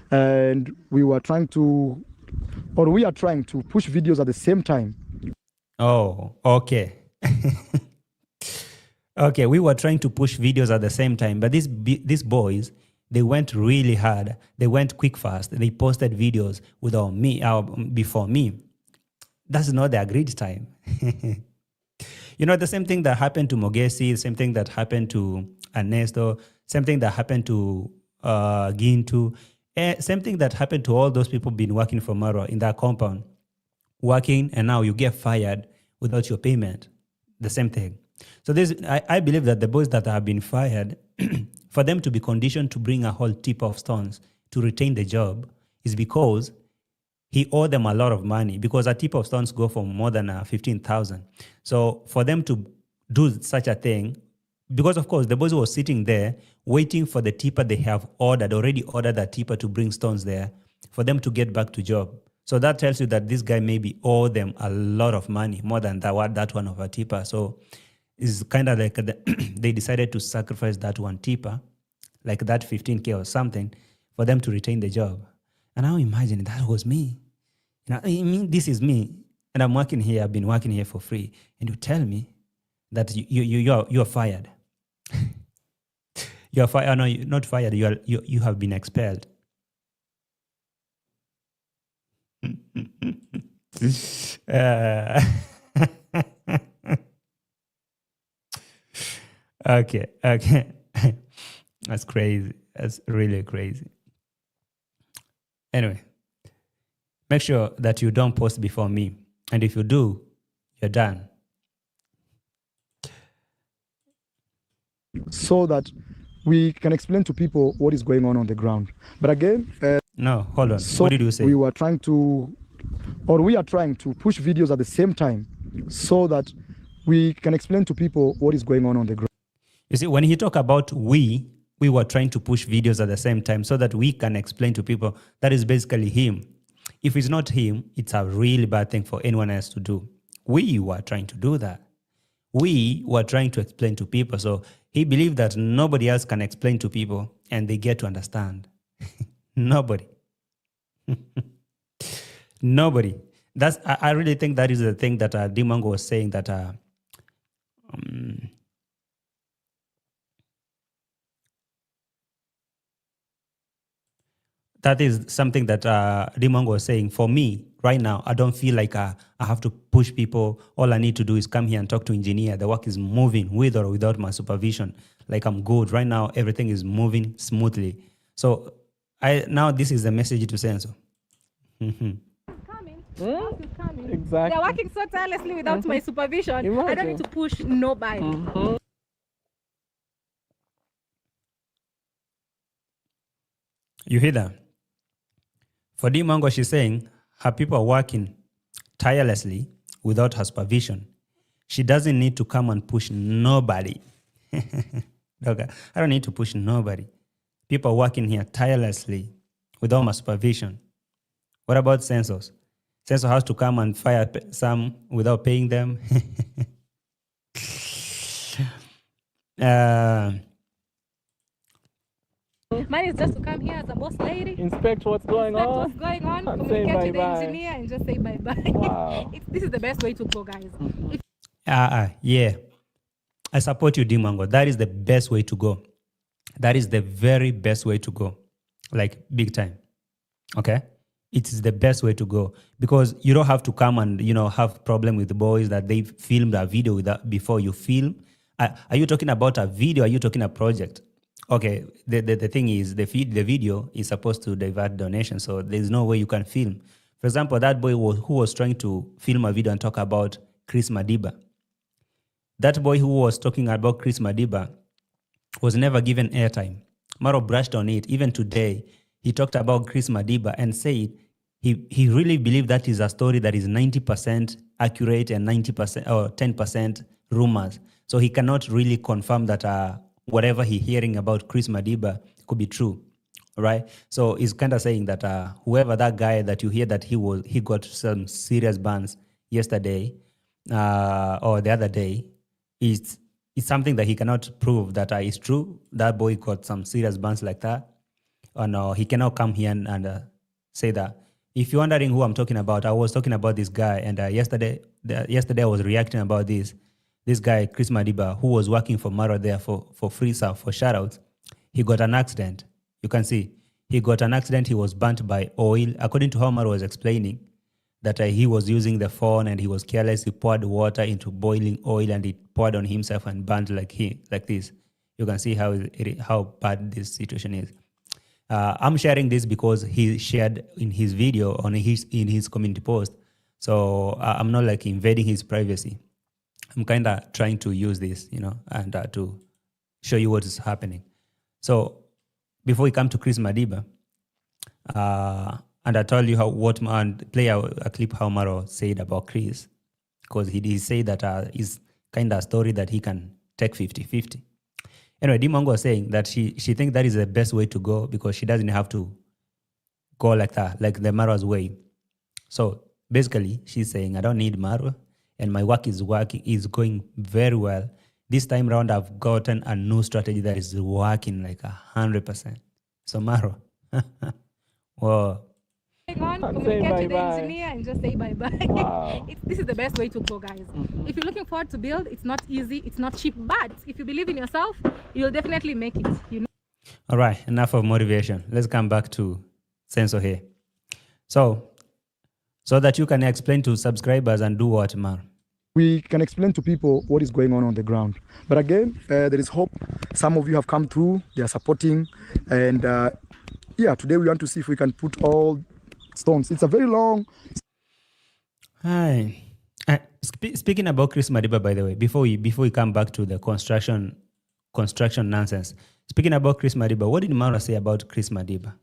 And we are trying to push videos at the same time. Oh, okay. Okay, we were trying to push videos at the same time, but these boys, they went really hard. They went quick fast. They posted videos without me, before me. That's not the agreed time. You know, the same thing that happened to Mogesi, the same thing that happened to Ernesto, same thing that happened to Gintu, same thing that happened to all those people been working for MARWA in that compound, working, and now you get fired without your payment. The same thing. So I believe that the boys that have been fired, for them to be conditioned to bring a whole tip of stones to retain the job is because he owed them a lot of money, because a tip of stones go for more than 15,000. So for them to do such a thing, because of course the boys were sitting there waiting for the tipper they have already ordered that tipper to bring stones there for them to get back to job. So that tells you that this guy maybe owed them a lot of money, more than that one of a tipper. So it's kind of like they decided to sacrifice that one tipper, like that 15K or something, for them to retain the job. And now imagine that was me. You know, I mean, this is me, and I'm working here. I've been working here for free, and you tell me that you're fired. You're fired. No, you're not fired. You have been expelled. Okay. That's crazy. That's really crazy. Anyway, make sure that you don't post before me. And if you do, you're done. So that we can explain to people what is going on the ground. But again... no, hold on. So what did you say? We are trying to push videos at the same time so that we can explain to people what is going on the ground. You see, when he talk about we were trying to push videos at the same time so that we can explain to people, that is basically him. If it's not him, it's a really bad thing for anyone else to do. We were trying to do that. We were trying to explain to people. So he believed that nobody else can explain to people and they get to understand. Nobody. Nobody. I really think that is the thing that Dee Mwango was saying, that that is something that Dee Mwango was saying. For me, right now, I don't feel like I have to push people. All I need to do is come here and talk to engineer. The work is moving with or without my supervision. Like, I'm good. Right now, everything is moving smoothly. So now this is the message to send. So. Coming. Exactly. They're working so tirelessly without my supervision. Imagine. I don't need to push nobody. You hear that? For Dee Mwango, she's saying her people are working tirelessly without her supervision. She doesn't need to come and push nobody. Okay, I don't need to push nobody. People are working here tirelessly without my supervision. What about censors? Censor has to come and fire some without paying them. uh, Mine is just to come here as a boss lady, Inspect what's going inspect on. what's going on, And say communicate with the bye-bye. engineer, and just say bye-bye. Wow. This is the best way to go, guys. If yeah. I support you, Dee Mwango. That is the best way to go. That is the very best way to go. Like big time. Okay? It is the best way to go because you don't have to come and, have problem with the boys that they filmed a video with that before you film. Are you talking about a video? Are you talking a project? Okay, the thing is the video is supposed to divert donation, so there's no way you can film. For example, that boy who was trying to film a video and talk about Chris Madiba. That boy who was talking about Chris Madiba was never given airtime. Maro brushed on it. Even today, he talked about Chris Madiba and said he really believed that is a story that is 90% accurate and 90% or 10% rumors. So he cannot really confirm that whatever he's hearing about Chris Madiba could be true, right? So he's kind of saying that whoever that guy that you hear that he got some serious bans yesterday or the other day, it's something that he cannot prove that is true. That boy got some serious bans like that. Or no, he cannot come here and say that. If you're wondering who I'm talking about, I was talking about this guy. And yesterday I was reacting about this guy, Chris Madiba, who was working for MARWA there for free stuff, for shoutouts. He got an accident. You can see. He got an accident. He was burnt by oil. According to how MARWA was explaining, that he was using the phone and he was careless. He poured water into boiling oil and he poured on himself and burned like this. You can see how bad this situation is. I'm sharing this because he shared in his video in his community post. So I'm not like invading his privacy. I'm kind of trying to use this, and to show you what is happening. So before we come to Chris Madiba, and I told you play a clip how Maro said about Chris, because he said that is kind of a story that he can take 50-50. Anyway, Dee Mwango was saying that she thinks that is the best way to go because she doesn't have to go like that, like the Marwa's way. So basically, she's saying, I don't need Marwa, and my work is going very well. This time around, I've gotten a new strategy that is working like 100%. So Marwa, whoa. on, And say communicate with the bye-bye. engineer, and just say bye-bye. Wow. This is the best way to go, guys. If you're looking forward to build, it's not easy, it's not cheap, but if you believe in yourself, you'll definitely make it. All right, enough of motivation. Let's come back to Sensor here. So that you can explain to subscribers and do what, Mar? We can explain to people what is going on the ground. But again, there is hope. Some of you have come through, they are supporting. And today we want to see if we can put all stones. It's a very long... Hi. Speaking about Chris Madiba, by the way, before we come back to the construction nonsense, speaking about Chris Madiba, what did Marwa say about Chris Madiba?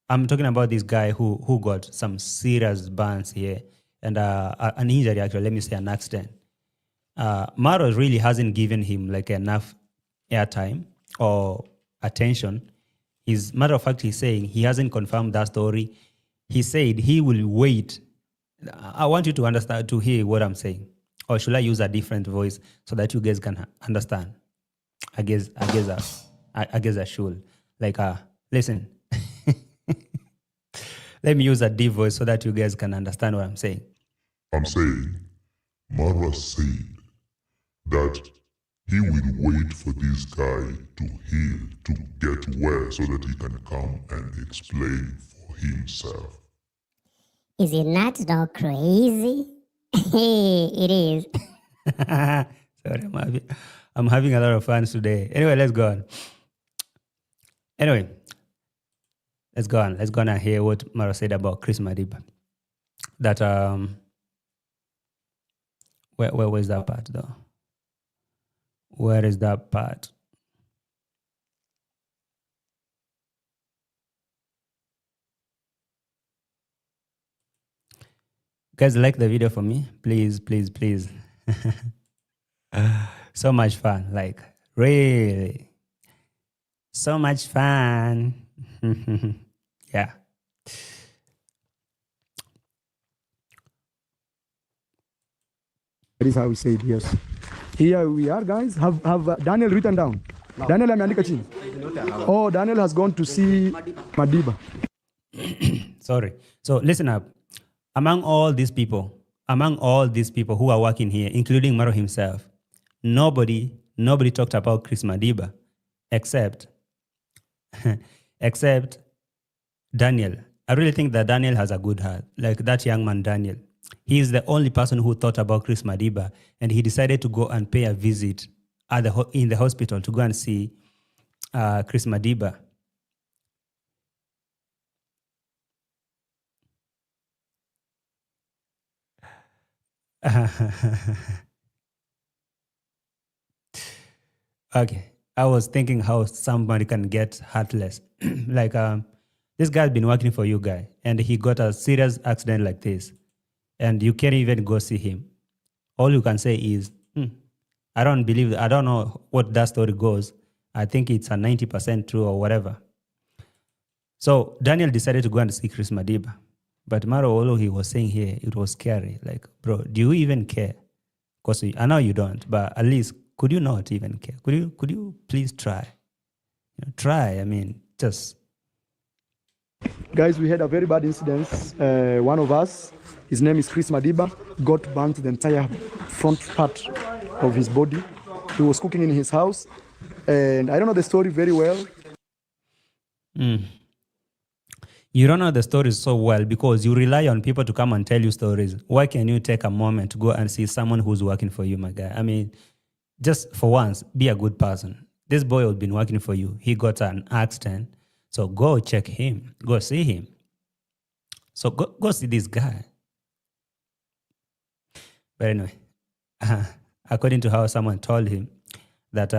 I'm talking about this guy who got some serious burns here and an injury, actually, let me say an accident. Marwa really hasn't given him like enough airtime or attention. Matter of fact, he's saying he hasn't confirmed that story. He said he will wait. I want you to understand, to hear what I'm saying. Or should I use a different voice so that you guys can understand? I guess I should. Like, listen. Let me use a deep voice so that you guys can understand what I'm saying. I'm saying, Marwa said that he will wait for this guy to heal, to get well, so that he can come and explain for himself. Is it not so crazy? It is. Sorry, I'm having a lot of fun today. Anyway, let's go on. Let's go on and hear what Marwa said about Chris Madiba. That where was that part though? Where is that part? Guys, like the video for me, please. So much fun, like really, so much fun. Yeah, That is how we say it, yes. Here we are, guys. Have Daniel written down? No. Daniel ameandika chini? Oh, Daniel has gone to see Madiba. Sorry. So listen up. Among all these people who are working here, including MARWA himself, nobody talked about Chris Madiba except Daniel. I really think that Daniel has a good heart, like that young man Daniel. He is the only person who thought about Chris Madiba, and he decided to go and pay a visit in the hospital to go and see Chris Madiba. Okay, I was thinking how somebody can get heartless. Like this guy's been working for you guy, and he got a serious accident like this, and you can't even go see him. All you can say is, I don't know what that story goes. I think it's a 90% true or whatever. So Daniel decided to go and see Chris Madiba. But MARWA, all he was saying here, it was scary. Like, bro, do you even care? Because I know you don't, but at least could you not even care? Could you please try? Try. I mean, just. Guys, we had a very bad incident. One of us, his name is Chris Madiba, got burnt the entire front part of his body. He was cooking in his house, and I don't know the story very well. You don't know the stories so well because you rely on people to come and tell you stories. Why can you take a moment to go and see someone who's working for you, my guy? I mean, just for once, be a good person. This boy has been working for you. He got an accident. So go check him. Go see him. So go see this guy. But anyway, according to how someone told him that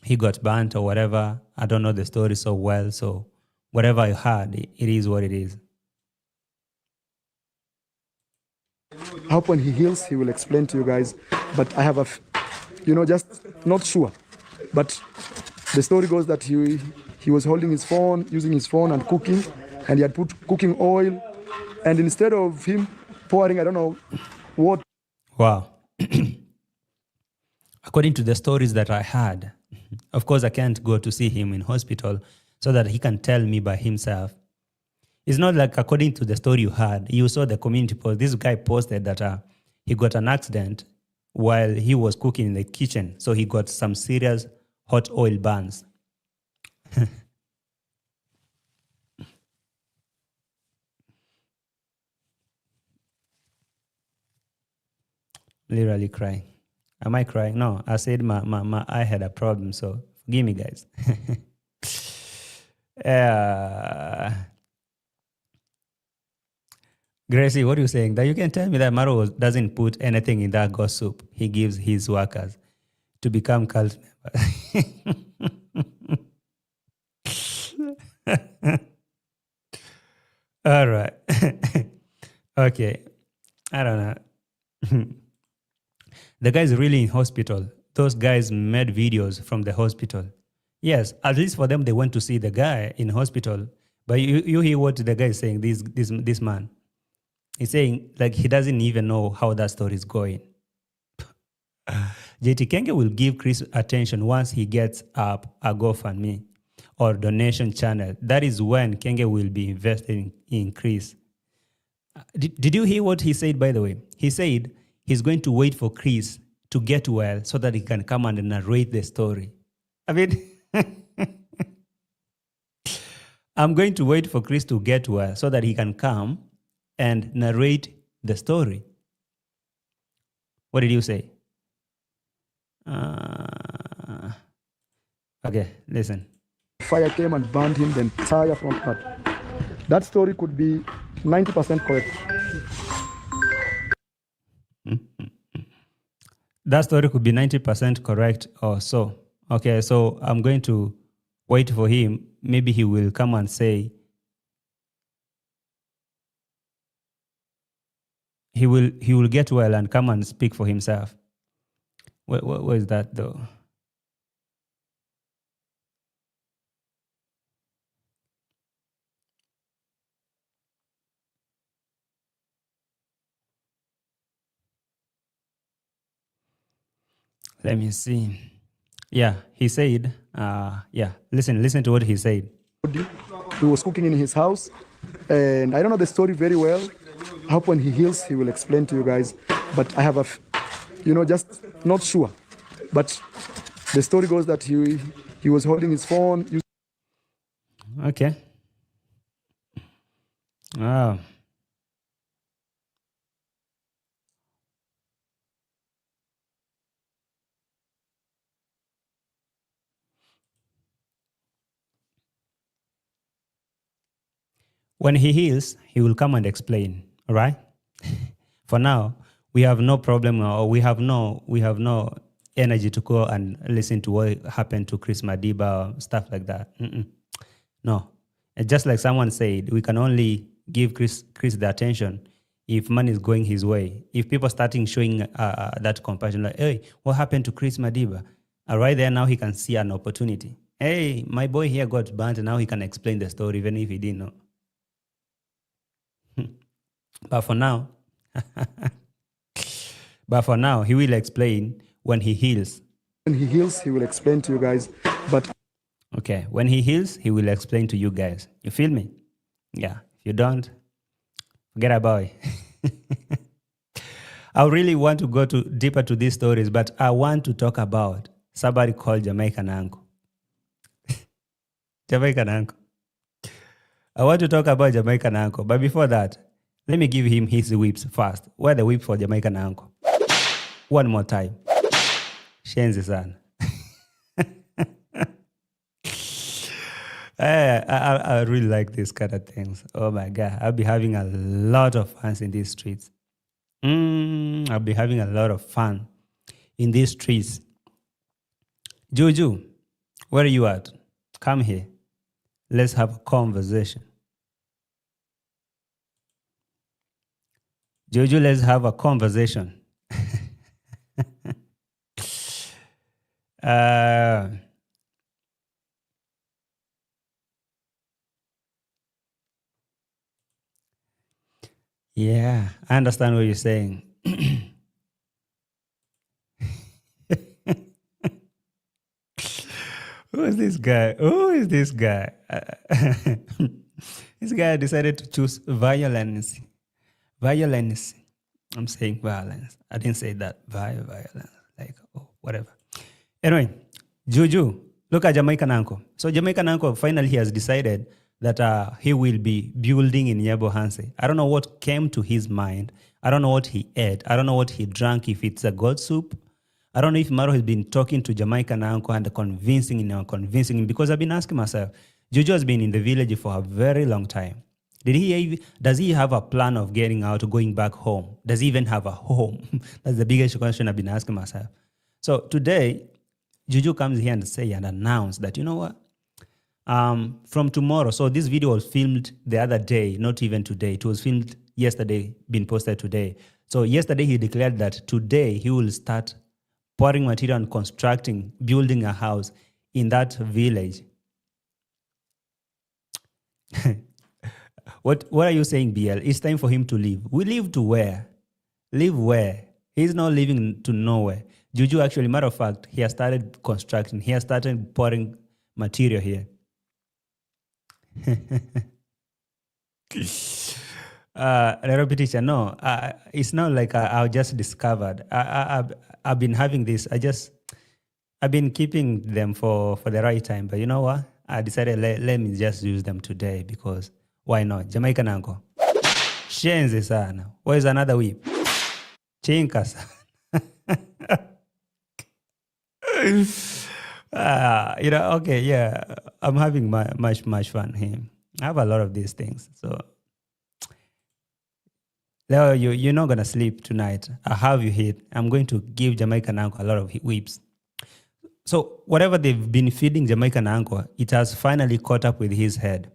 he got burnt or whatever, I don't know the story so well. So whatever I heard, it is what it is. I hope when he heals, he will explain to you guys. But I have just not sure. But the story goes that he was holding his phone, using his phone and cooking, and he had put cooking oil. And instead of him pouring, I don't know what. Wow. According to the stories that I had, of course, I can't go to see him in hospital so that he can tell me by himself. It's not like according to the story you had, you saw the community post. This guy posted that he got an accident while he was cooking in the kitchen. So he got some serious hot oil burns. Literally crying. Am I crying? No, I said my eye had a problem, so forgive me, guys. Gracie, what are you saying? That you can tell me that MARWA doesn't put anything in that ghost soup he gives his workers to become cult members. All right. Okay. I don't know. The guy's really in hospital. Those guys made videos from the hospital. Yes, at least for them, they went to see the guy in hospital. But you hear what the guy is saying, this man. He's saying, like, he doesn't even know how that story is going. JT Kenge will give Chris attention once he gets up a GoFundMe or donation channel. That is when Kenge will be investing in Chris. Did you hear what he said, by the way? He said he's going to wait for Chris to get well so that he can come and narrate the story. I mean, I'm going to wait for Chris to get well so that he can come and narrate the story. What did you say? Okay, listen. Fire came and burned him the entire front part. That story could be 90% correct. That story could be 90% correct or so. Okay, so I'm going to wait for him. Maybe he will come and say, he will get well and come and speak for himself. Where is that though? Let me see. Yeah, he said, listen to what he said. He was cooking in his house, and I don't know the story very well. I hope when he heals, he will explain to you guys. But I have just not sure. But the story goes that he was holding his phone. Okay. Wow. When he heals, he will come and explain. All right. For now, we have no problem, or we have no energy to go and listen to what happened to Chris Madiba or stuff like that. No. And just like someone said, we can only give Chris the attention if money is going his way. If people starting showing that compassion, like, hey, what happened to Chris Madiba? Right there, now he can see an opportunity. Hey, my boy here got burnt, and now he can explain the story even if he didn't know. But for now, he will explain when he heals. When he heals, he will explain to you guys. But okay, when he heals, he will explain to you guys. You feel me? Yeah. If you don't, forget about it. I really want to go deeper to these stories, but I want to talk about somebody called Jamaican Uncle. Jamaican Uncle. I want to talk about Jamaican Uncle, but before that, let me give him his whips first. Where the whip for Jamaican Uncle? One more time. Shenzi sana. I really like these kind of things. Oh my God. I'll be having a lot of fun in these streets. I'll be having a lot of fun in these streets. Juju, where are you at? Come here. Let's have a conversation. Juju, let's have a conversation. Yeah, I understand what you're saying. Who is this guy? This guy decided to choose violence. Violence. I'm saying violence. I didn't say that. Violence. Like, whatever. Anyway, Juju, look at Jamaican Uncle. So Jamaican Uncle finally has decided that he will be building in Nyebo Hanse. I don't know what came to his mind. I don't know what he ate. I don't know what he drank, if it's a goat soup. I don't know if Maro has been talking to Jamaican Uncle and convincing him, because I've been asking myself, Juju has been in the village for a very long time. Does he have a plan of getting out, going back home? Does he even have a home? That's the biggest question I've been asking myself. So today, Juju comes here and announce that, you know what? From tomorrow, so this video was filmed the other day, not even today. It was filmed yesterday, been posted today. So yesterday he declared that today he will start pouring material and constructing, building a house in that village. What are you saying, BL? It's time for him to leave. We leave to where? Leave where? He's not leaving to nowhere. Juju, actually, matter of fact, he has started constructing. He has started pouring material here. Repetition, no. It's not like I just discovered. I've been having this. I've been keeping them for the right time. But you know what? I decided let me just use them today, because why not? Jamaican Uncle. Shenzi sana. Where's another whip? Chinka sana. Okay, yeah. I'm having much fun here. I have a lot of these things. So, Leo, you're not going to sleep tonight. I have you hit. I'm going to give Jamaican Uncle a lot of whips. So whatever they've been feeding Jamaican Uncle, it has finally caught up with his head.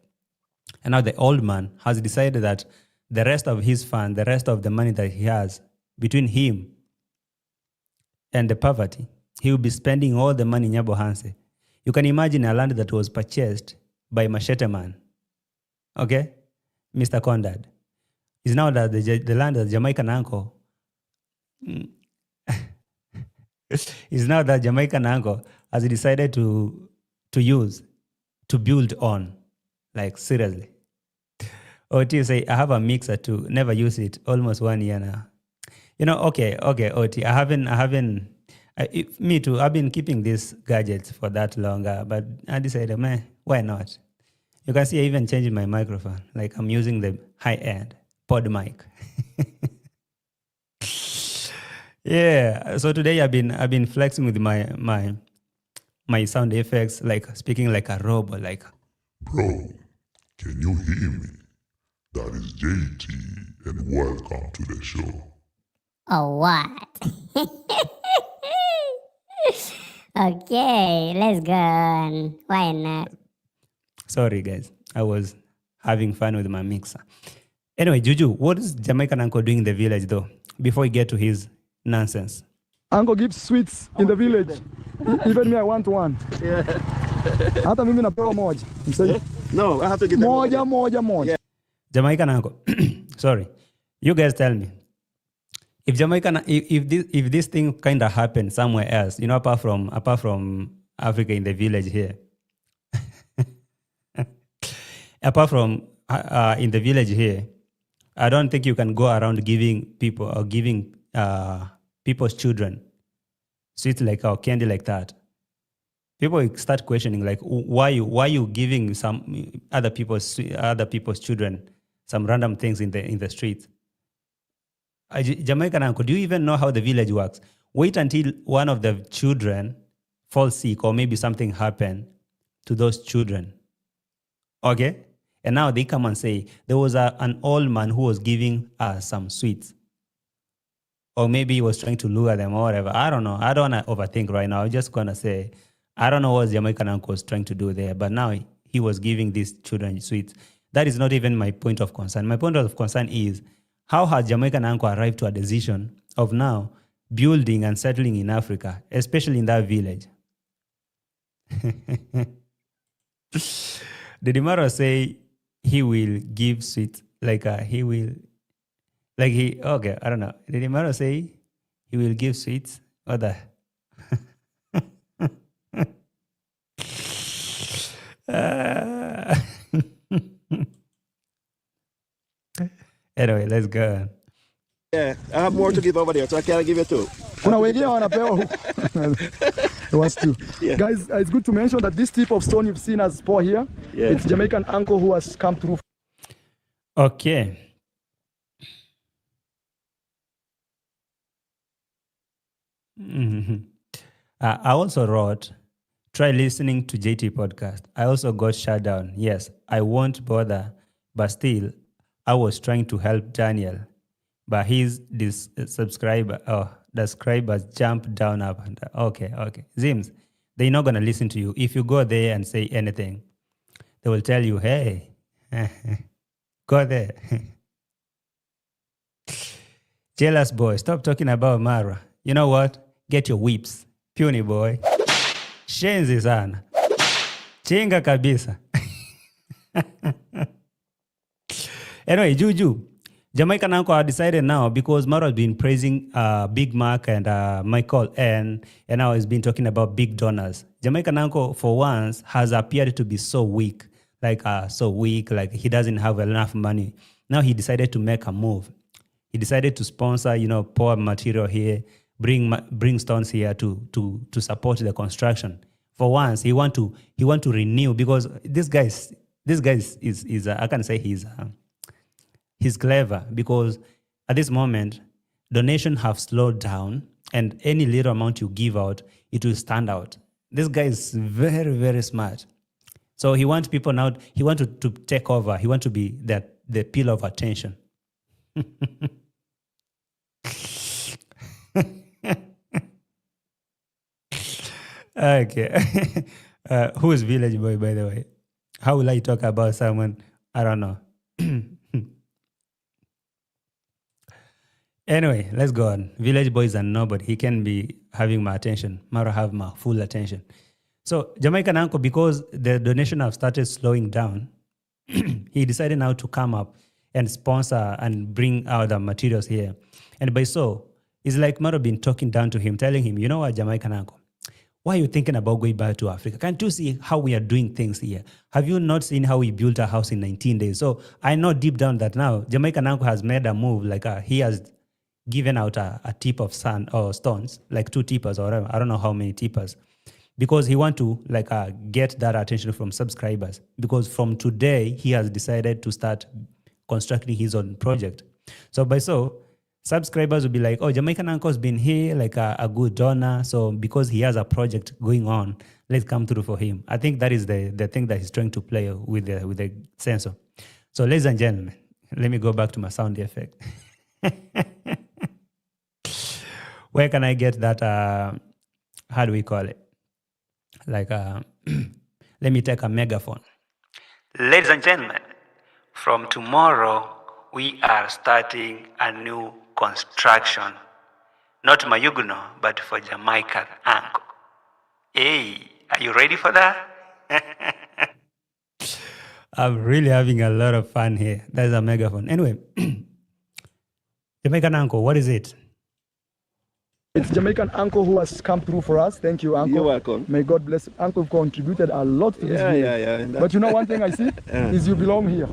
And now the old man has decided that the rest of his fund, the rest of the money that he has, between him and the poverty, he will be spending all the money in Nyabo Hanse. You can imagine a land that was purchased by Machete Man. Okay? Mr. Condad. Is now that the land of the Jamaican Uncle. is now that Jamaican uncle has decided to build on. Like, seriously. OT say, I have a mixer too. Never use it. Almost 1 year now. Okay, OT. Me too. I've been keeping these gadgets for that longer, but I decided, man, why not? You can see I even changed my microphone. Like, I'm using the high-end pod mic. Yeah. So today I've been flexing with my sound effects, like speaking like a robot, like. Bro, can you hear me? That is JT, and welcome to the show. Oh, what? Okay, let's go on. Why not? Sorry, guys. I was having fun with my mixer. Anyway, Juju, what is Jamaican uncle doing in the village, though, before we get to his nonsense? Uncle gives sweets in the village. Even me, I want one. Yeah. Hata mimi napewa moja. Msee. No, I have to get Moja. Yeah. Jamaican uncle. Sorry. You guys tell me. If Jamaican, if this thing kind of happened somewhere else, apart from Africa in the village here, apart from in the village here, I don't think you can go around giving people's children sweets like or candy like that. People will start questioning, like, why you giving some other people's children some random things in the streets? Jamaican uncle, do you even know how the village works? Wait until one of the children falls sick or maybe something happened to those children. Okay? And now they come and say, there was an old man who was giving us some sweets. Or maybe he was trying to lure them or whatever. I don't know. I don't want to overthink right now. I'm just going to say, I don't know what Jamaican uncle was trying to do there. But now he was giving these children sweets. That is not even my point of concern. My point of concern is, how has Jamaican uncle arrived to a decision of now building and settling in Africa, especially in that village? Did Imaro say he will give sweets? Okay, I don't know. Did Imaro say he will give sweets? Or the? Anyway, let's go. Yeah, I have more to give over there, so I can't give you two. Kuna wengine wanapewa huko. He wants to. Yeah. Guys, it's good to mention that this tip of stone you've seen us pour here, it's Jamaican uncle who has come through. Okay. I also wrote, try listening to JT podcast. I also got shut down. Yes, I won't bother, but still, I was trying to help Daniel, but his subscribers jumped down up. And okay. Zims, they're not going to listen to you. If you go there and say anything, they will tell you, hey, go there. Jealous boy, stop talking about MARWA. You know what? Get your whips. Puny boy. Shenzi sana. Chinga kabisa. Anyway, Juju, Jamaican uncle have decided now, because MARWA has been praising Big Mac and Michael and now he's been talking about big donors. Jamaican uncle, for once, has appeared to be so weak, like he doesn't have enough money. Now he decided to make a move. He decided to sponsor, pour material here, bring stones here to support the construction. For once, he want to renew, because this guy is I can say he's clever, because at this moment, donations have slowed down, and any little amount you give out, it will stand out. This guy is very, very smart. So he wants people now, he wants to take over. He wants to be the pillar of attention. Okay. Who is Village Boy, by the way? How will I talk about someone? I don't know. Anyway, let's go on. Village Boy is a nobody. He can be having my attention. MARWA have my full attention. So Jamaican uncle, because the donation have started slowing down, he decided now to come up and sponsor and bring out the materials here. And by so, It's like Maro been talking down to him, telling him, you know what, Jamaican uncle, why are you thinking about going back to Africa? Can't you see how we are doing things here? Have you not seen how we built a house in 19 days? So I know deep down that now Jamaican uncle has made a move, like he has given out a tip of sand or stones, like 2 tippers or whatever. I don't know how many tippers, because he want to get that attention from subscribers. Because from today, he has decided to start constructing his own project. So subscribers will be like, oh, Jamaican uncle's been here, like a good donor. So because he has a project going on, let's come through for him. I think that is the thing that he's trying to play with the sensor. So ladies and gentlemen, let me go back to my sound effect. Where can I get that, how do we call it? Let me take a megaphone. Ladies and gentlemen, from tomorrow, we are starting a new construction. Not Mayuguno, but for Jamaican uncle. Hey, are you ready for that? I'm really having a lot of fun here. There's a megaphone. Anyway, Jamaican uncle, what is it? It's Jamaican uncle who has come through for us. Thank you, uncle. You're welcome. May God bless. Uncle contributed a lot to this video. Yeah. But you know one thing I see is you belong here.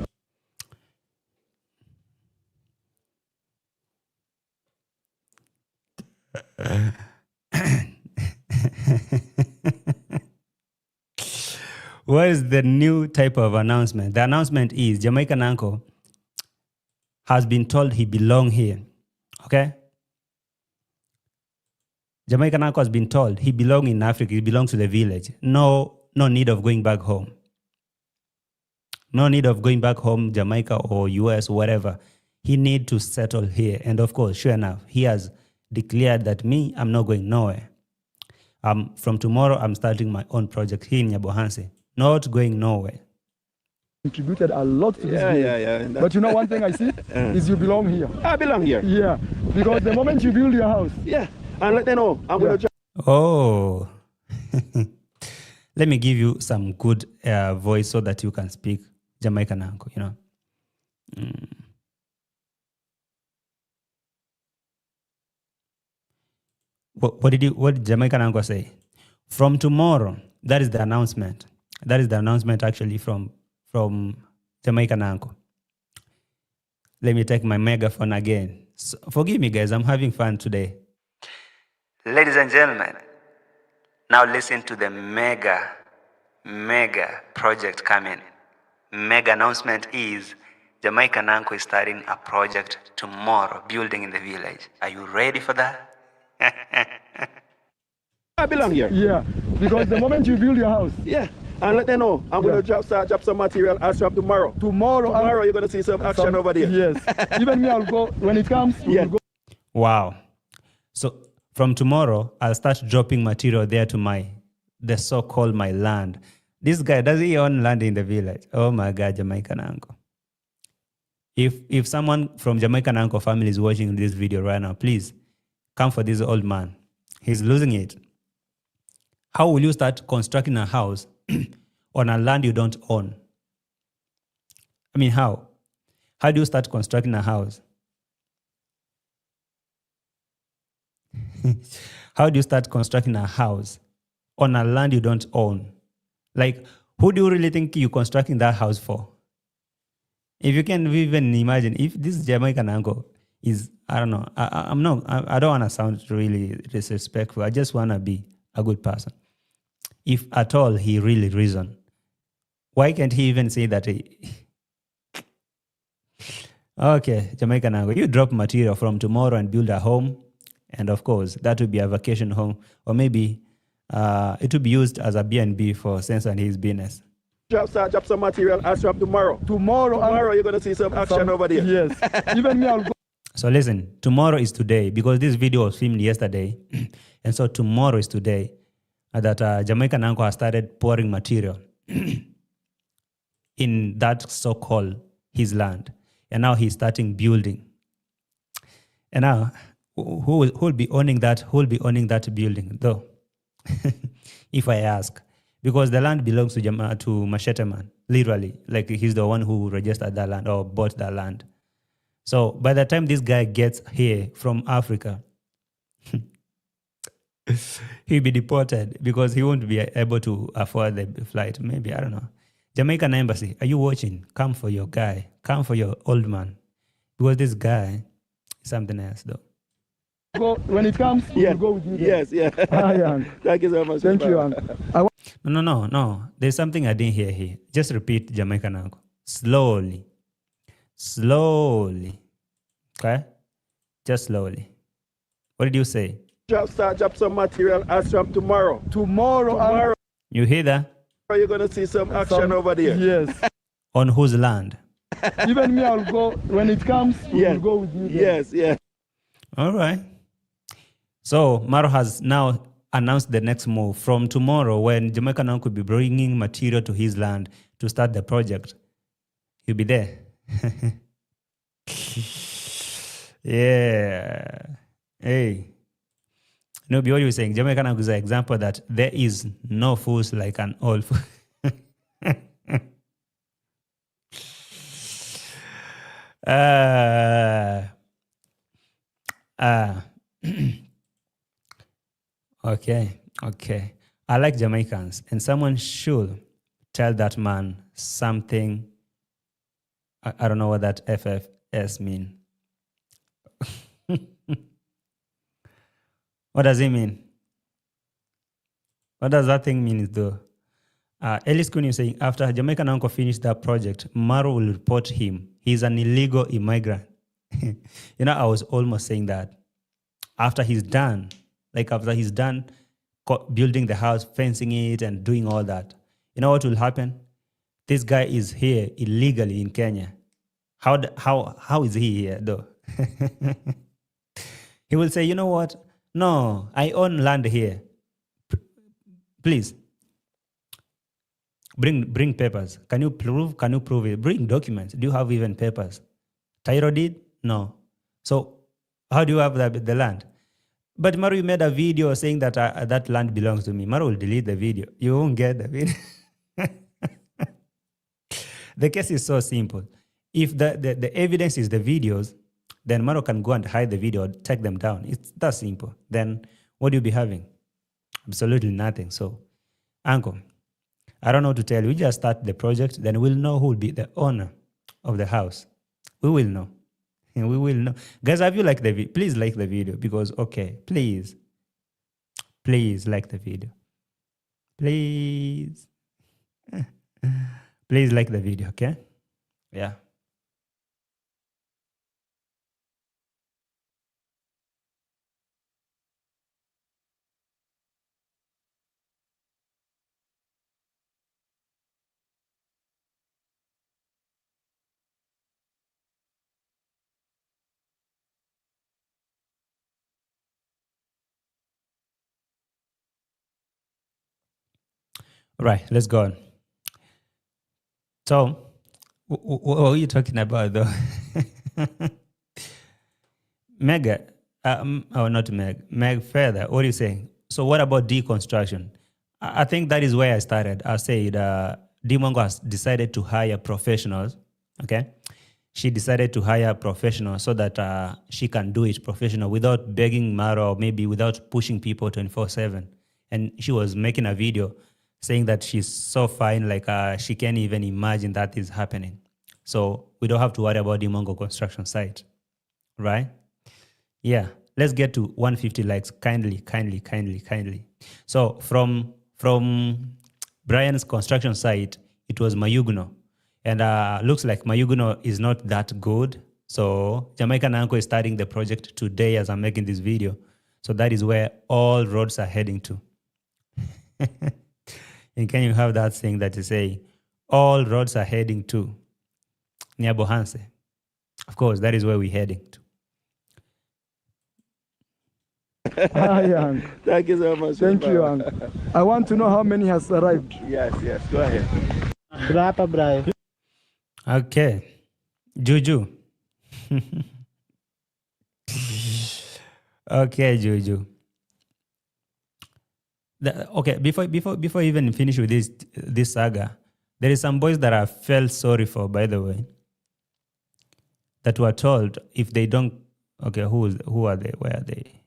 What is the new type of announcement? The announcement is Jamaican uncle has been told he belongs here. Okay? Jamaican uncle has been told he belongs in Africa, he belongs to the village. No need of going back home. No need of going back home, Jamaica or US, whatever. He need to settle here. And of course, sure enough, he has declared that I'm not going nowhere. From tomorrow, I'm starting my own project here in Nyabohansi. Not going nowhere. Contributed a lot to this video. Yeah. But you know one thing I see is you belong here. I belong here. Yeah, because the moment you build your house. Yeah, and let them know I'm going to. Oh. Let me give you some good voice so that you can speak Jamaican uncle, you know. What did Jamaican uncle say? From tomorrow, that is the announcement. That is the announcement actually from Jamaican uncle. Let me take my megaphone again. So, forgive me, guys, I'm having fun today. Ladies and gentlemen, now listen to the mega project coming. Mega announcement is Jamaican uncle is starting a project tomorrow, building in the village. Are you ready for that? I belong here. Yeah, because the moment you build your house. Yeah, and let them know I'm going to drop some material. I'll drop tomorrow. Tomorrow you're going to see some action over there. Yes. Even me, I'll go. When it comes, we'll go. Wow. So from tomorrow, I'll start dropping material there to the so-called my land. This guy, does he own land in the village? Oh my God, Jamaican uncle. If someone from Jamaican uncle family is watching this video right now, please come for this old man. He's losing it. How will you start constructing a house on a land you don't own? I mean, how? How do you start constructing a house? How do you start constructing a house on a land you don't own? Like, who do you really think you're constructing that house for? If you can even imagine, if this Jamaican uncle is, I don't know, I don't want to sound really disrespectful. I just want to be a good person. If at all he really reasoned, why can't he even say that okay, Jamaican uncle, you drop material from tomorrow and build a home, and of course, that would be a vacation home, or maybe it would be used as a B&B for Sensor and his business. Drop some material. I'll drop tomorrow. Tomorrow you're going to see some action over there. Yes. Even me, I'll go. So listen, tomorrow is today, because this video was filmed yesterday. And so tomorrow is today that Jamaican uncle has started pouring material in that so-called his land. And now he's starting building. And now, who will be owning that? Who will be owning that building, though? If I ask. Because the land belongs to Machete Man, literally. Like, he's the one who registered that land or bought that land. So by the time this guy gets here from Africa, He'll be deported because he won't be able to afford the flight. Maybe, I don't know. Jamaican embassy, are you watching? Come for your guy. Come for your old man. Because this guy is something else, though. Go, when it comes, Yeah. we'll go with you. Yes, yeah. Hi, Uncle. Thank you so much. Thank you, Uncle. No. There's something I didn't hear here. Just repeat Jamaican uncle. Slowly. Okay? Just slowly. What did you say? Drop some material as from tomorrow. Tomorrow. You hear that? You're going to see some action over there. Yes. On whose land? Even me, I'll go. When it comes, we'll go with you. Yes, yeah. All right. So Maro has now announced the next move. From tomorrow, when Jamaican uncle will be bringing material to his land to start the project, he'll be there. Yeah. Hey. No, what you were saying, Jamaican uncle is an example that there is no fools like an old fool. Okay. I like Jamaicans, and someone should tell that man something. I don't know what that FFS mean. What does it mean? What does that thing mean, though? Ellis Kuni is saying, after Jamaican uncle finished that project, Maro will report him. He's an illegal immigrant. I was almost saying that. After he's done building the house, fencing it, and doing all that, you know what will happen? This guy is here illegally in Kenya. How is he here, though? He will say, you know what? No, I own land here. Please, bring papers. Can you prove it? Bring documents. Do you have even papers? Title deed? No. So how do you have the land? But Maru made a video saying that that land belongs to me. Maru will delete the video. You won't get the video. The case is so simple. If the evidence is the videos, then Maro can go and hide the video or take them down. It's that simple. Then what do you be having? Absolutely nothing. So, Uncle, I don't know what to tell you. We just start the project, then we'll know who will be the owner of the house. We will know. And we will know. Guys, have you liked the video? Please like the video because, okay, please like the video. Please. Please like the video, okay? Yeah. Right, let's go on. So, what are you talking about, though? Meg, not Meg. Meg further. What are you saying? So, what about deconstruction? I think that is where I started. I said Dee Mwango has decided to hire professionals. Okay, she decided to hire professionals so that she can do it professional without begging Maro or maybe without pushing people 24/7. And she was making a video saying that she's so fine, like she can't even imagine that is happening. So we don't have to worry about the Mwango construction site, right? Yeah, let's get to 150 likes, kindly. So from Brian's construction site, it was Mayugno. And looks like Mayugno is not that good. So Jamaican Uncle is starting the project today as I'm making this video. So that is where all roads are heading to. And can you have that thing that you say, all roads are heading to Nyabohanse? Of course, that is where we're heading to. Hi, Uncle. Thank you so much. Thank you, Uncle. I want to know how many has arrived. Yes, go ahead. Berapa, Bray? Okay. Juju. Okay, Juju. Okay, before even finish with this saga, there is some boys that I felt sorry for, by the way, that were told if they don't. Okay, who are they? Where are they?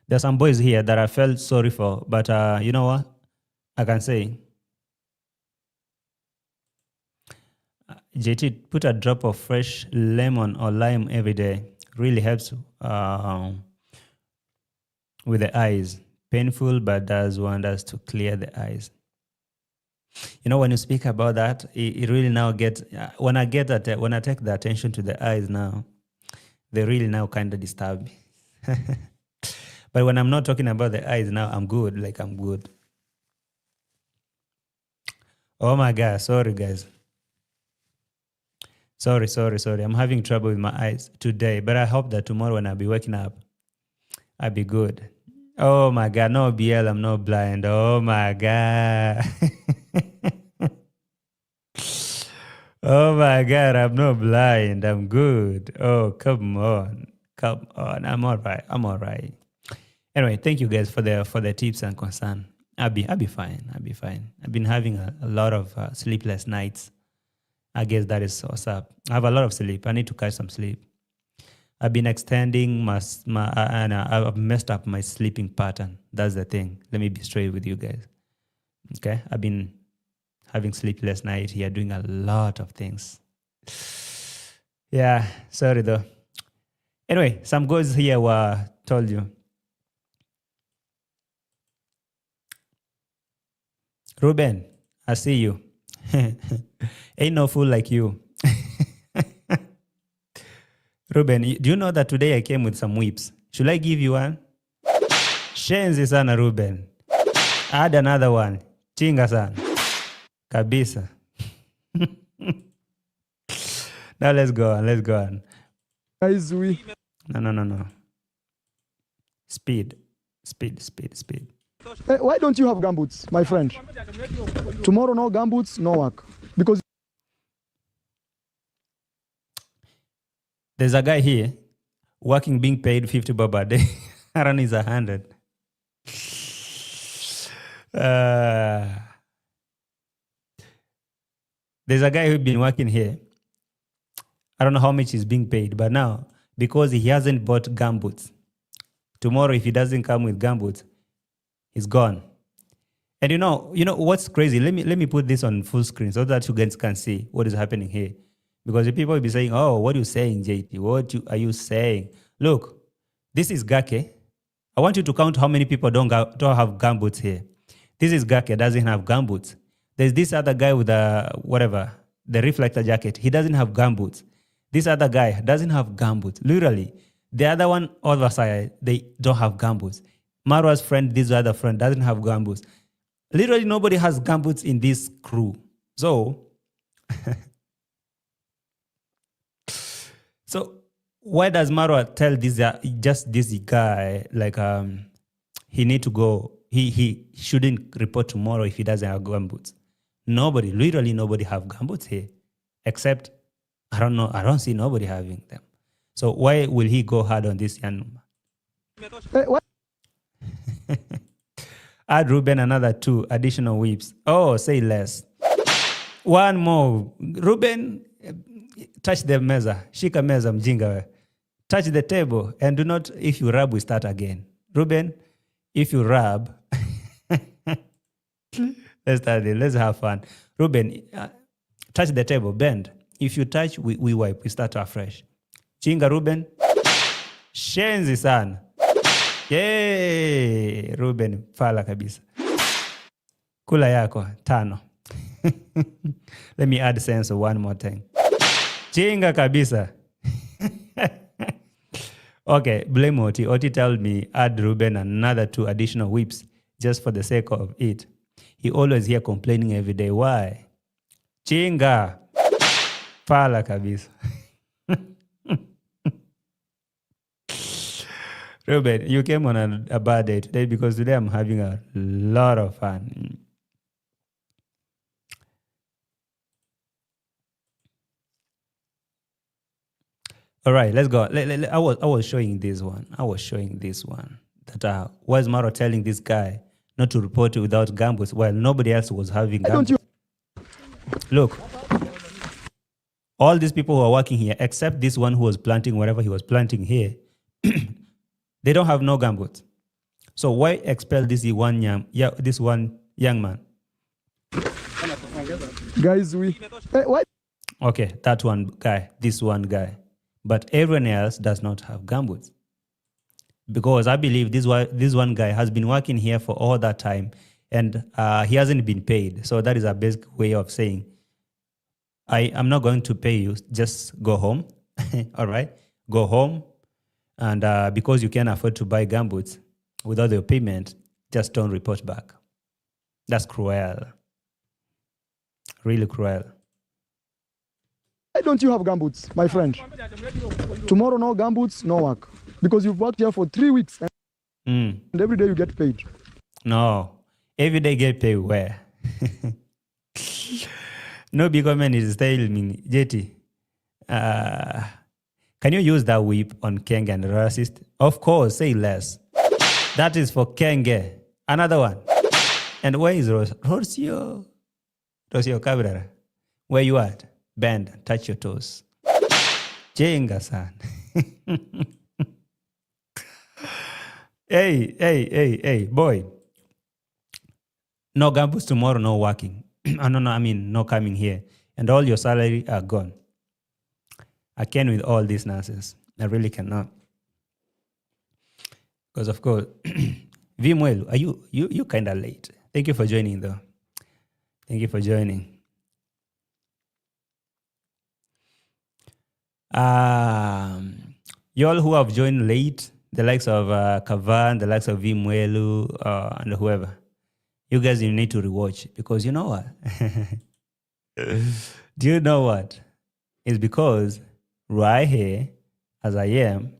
There's some boys here that I felt sorry for, but you know what? I can say, JT, put a drop of fresh lemon or lime every day. Really helps with the eyes. Painful, but does wonders to clear the eyes. You know, when you speak about that, it really now gets, when I take the attention to the eyes now, they really now kind of disturb me. But when I'm not talking about the eyes now, I'm good. Like, I'm good. Oh my God. Sorry, guys. Sorry. I'm having trouble with my eyes today, but I hope that tomorrow when I'll be waking up, I'll be good. Oh my God. No BL, I'm not blind. Oh my God. Oh my God, I'm not blind. I'm good. Oh, come on. I'm all right. Anyway, thank you guys for the tips and concern. I'll be fine. I've been having a lot of sleepless nights. I guess that is what's up. I have a lot of sleep. I need to catch some sleep. I've been extending and I've messed up my sleeping pattern. That's the thing. Let me be straight with you guys. Okay? I've been having sleepless night here, doing a lot of things. Yeah, sorry though. Anyway, some goals here were told you. Ruben, I see you. Ain't no fool like you. Ruben, do you know that today I came with some whips? Should I give you one? Shenzi sana, Ruben. Add another one. Chinga sana. Kabisa. Now let's go on. Guys, we. No. Speed. Hey, why don't you have gumboots, my friend? Tomorrow, no gumboots, no work. Because there's a guy here working, being paid 50 bob a day. Around is 100. There's a guy who's been working here. I don't know how much he's being paid, but now, because he hasn't bought gumboots, tomorrow if he doesn't come with gumboots, he's gone. And you know what's crazy? Let me put this on full screen so that you guys can see what is happening here. Because the people will be saying, "Oh, what are you saying, JT? Are you saying? Look, this is Gake. I want you to count how many people don't have gumboots here. This is Gake, doesn't have gumboots. There's this other guy with the reflector jacket. He doesn't have gumboots. This other guy doesn't have gumboots. Literally, the other one, other side, they don't have gumboots. Marwa's friend, this other friend, doesn't have gumboots. Literally, nobody has gumboots in this crew. So, why does Marwa tell this guy like he need to go? He shouldn't report tomorrow if he doesn't have gumboots. Literally nobody have gumboots here, except I don't know. I don't see nobody having them. So why will he go hard on this young man? hey, what? Add Ruben another 2 additional whips. Oh, say less. One more. Ruben, touch the meza. Shika meza mjinga. Touch the table and do not, if you rub, we start again. Ruben, if you rub, let's start it. Let's have fun. Ruben, touch the table, bend. If you touch, we wipe. We start afresh. Chinga, Ruben. Shenzi sana. Yay! Ruben, fala kabisa. Kula yako, 5. Let me add sense one more time. Chinga kabisa. Okay, blame Oti. Oti told me add Ruben another 2 additional whips just for the sake of it. He always here complaining every day. Why? Chinga. Fala kabisa. Ruben, you came on a bad day today because today I'm having a lot of fun. All right, let's go. I was showing this one. That why is Maro telling this guy not to report without gumboots while nobody else was having gumboots? Look, all these people who are working here, except this one who was planting whatever he was planting here, they don't have no gumboots. So why expel this one young man? Guys, why? Okay, that one guy, this one guy. But everyone else does not have gumboots. Because I believe this one guy has been working here for all that time and he hasn't been paid. So that is a basic way of saying, I'm not going to pay you, just go home. All right? Go home. And because you can't afford to buy gumboots without your payment, just don't report back. That's cruel. Really cruel. Why don't you have gumboots, my friend? Tomorrow, no gumboots, no work. Because you've worked here for 3 weeks and every day you get paid. No. Every day get paid where? No big government is telling me, JT, can you use that whip on Kenge and the racist? Of course, say less. That is for Kenge. Another one. And where is Rocio? Rocio Cabrera. Where you at? Bend, touch your toes. Jenga-san. Hey, boy. No gumboots tomorrow, no working. No coming here. And all your salary are gone. I can't with all this nonsense. I really cannot. Because of course, Vimwell, are you kind of late? Thank you for joining though. Thank you for joining. Y'all who have joined late, the likes of Kavan, the likes of Vimwelu, and whoever, you guys, you need to rewatch because you know what? Do you know what? It's because right here, as I am,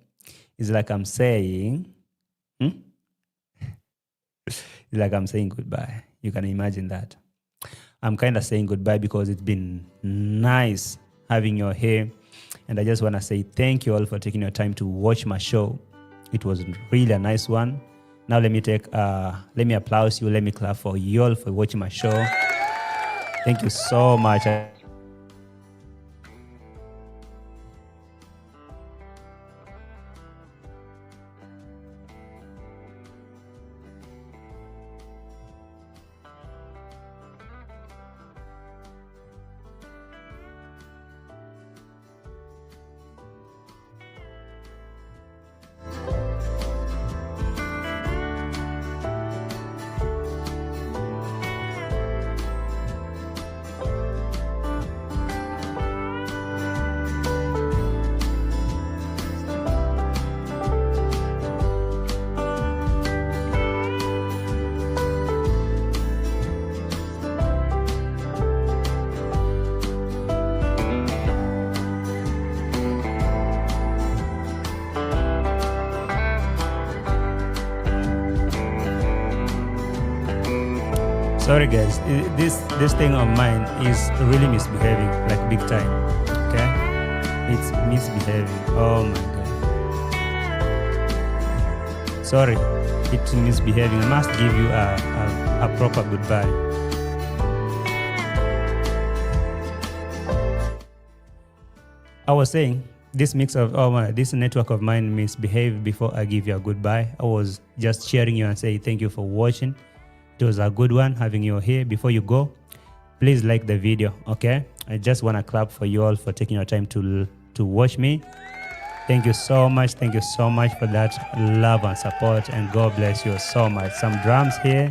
it's like I'm saying, it's like I'm saying goodbye. You can imagine that. I'm kind of saying goodbye because it's been nice having you here. And I just want to say thank you all for taking your time to watch my show. It was really a nice one. Now let me applaud you. Let me clap for you all for watching my show. Thank you so much. Sorry guys, this thing of mine is really misbehaving, like big time, okay? It's misbehaving, oh my God. Sorry, it's misbehaving. I must give you a proper goodbye. I was saying, this network of mine misbehaved before I give you a goodbye. I was just cheering you and say thank you for watching. It was a good one having you here. Before you go, please like the video, okay? I just want to clap for you all for taking your time to watch me. Thank you so much. Thank you so much for that love and support, and God bless you so much. Some drums here.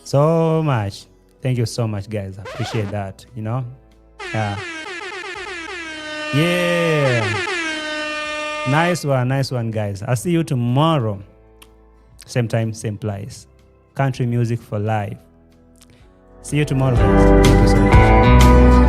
So much. Thank you so much, guys. I appreciate that, you know? Yeah. Nice one, guys. I'll see you tomorrow. Same time, same place. Country music for life. See you tomorrow, guys. Thank you so much.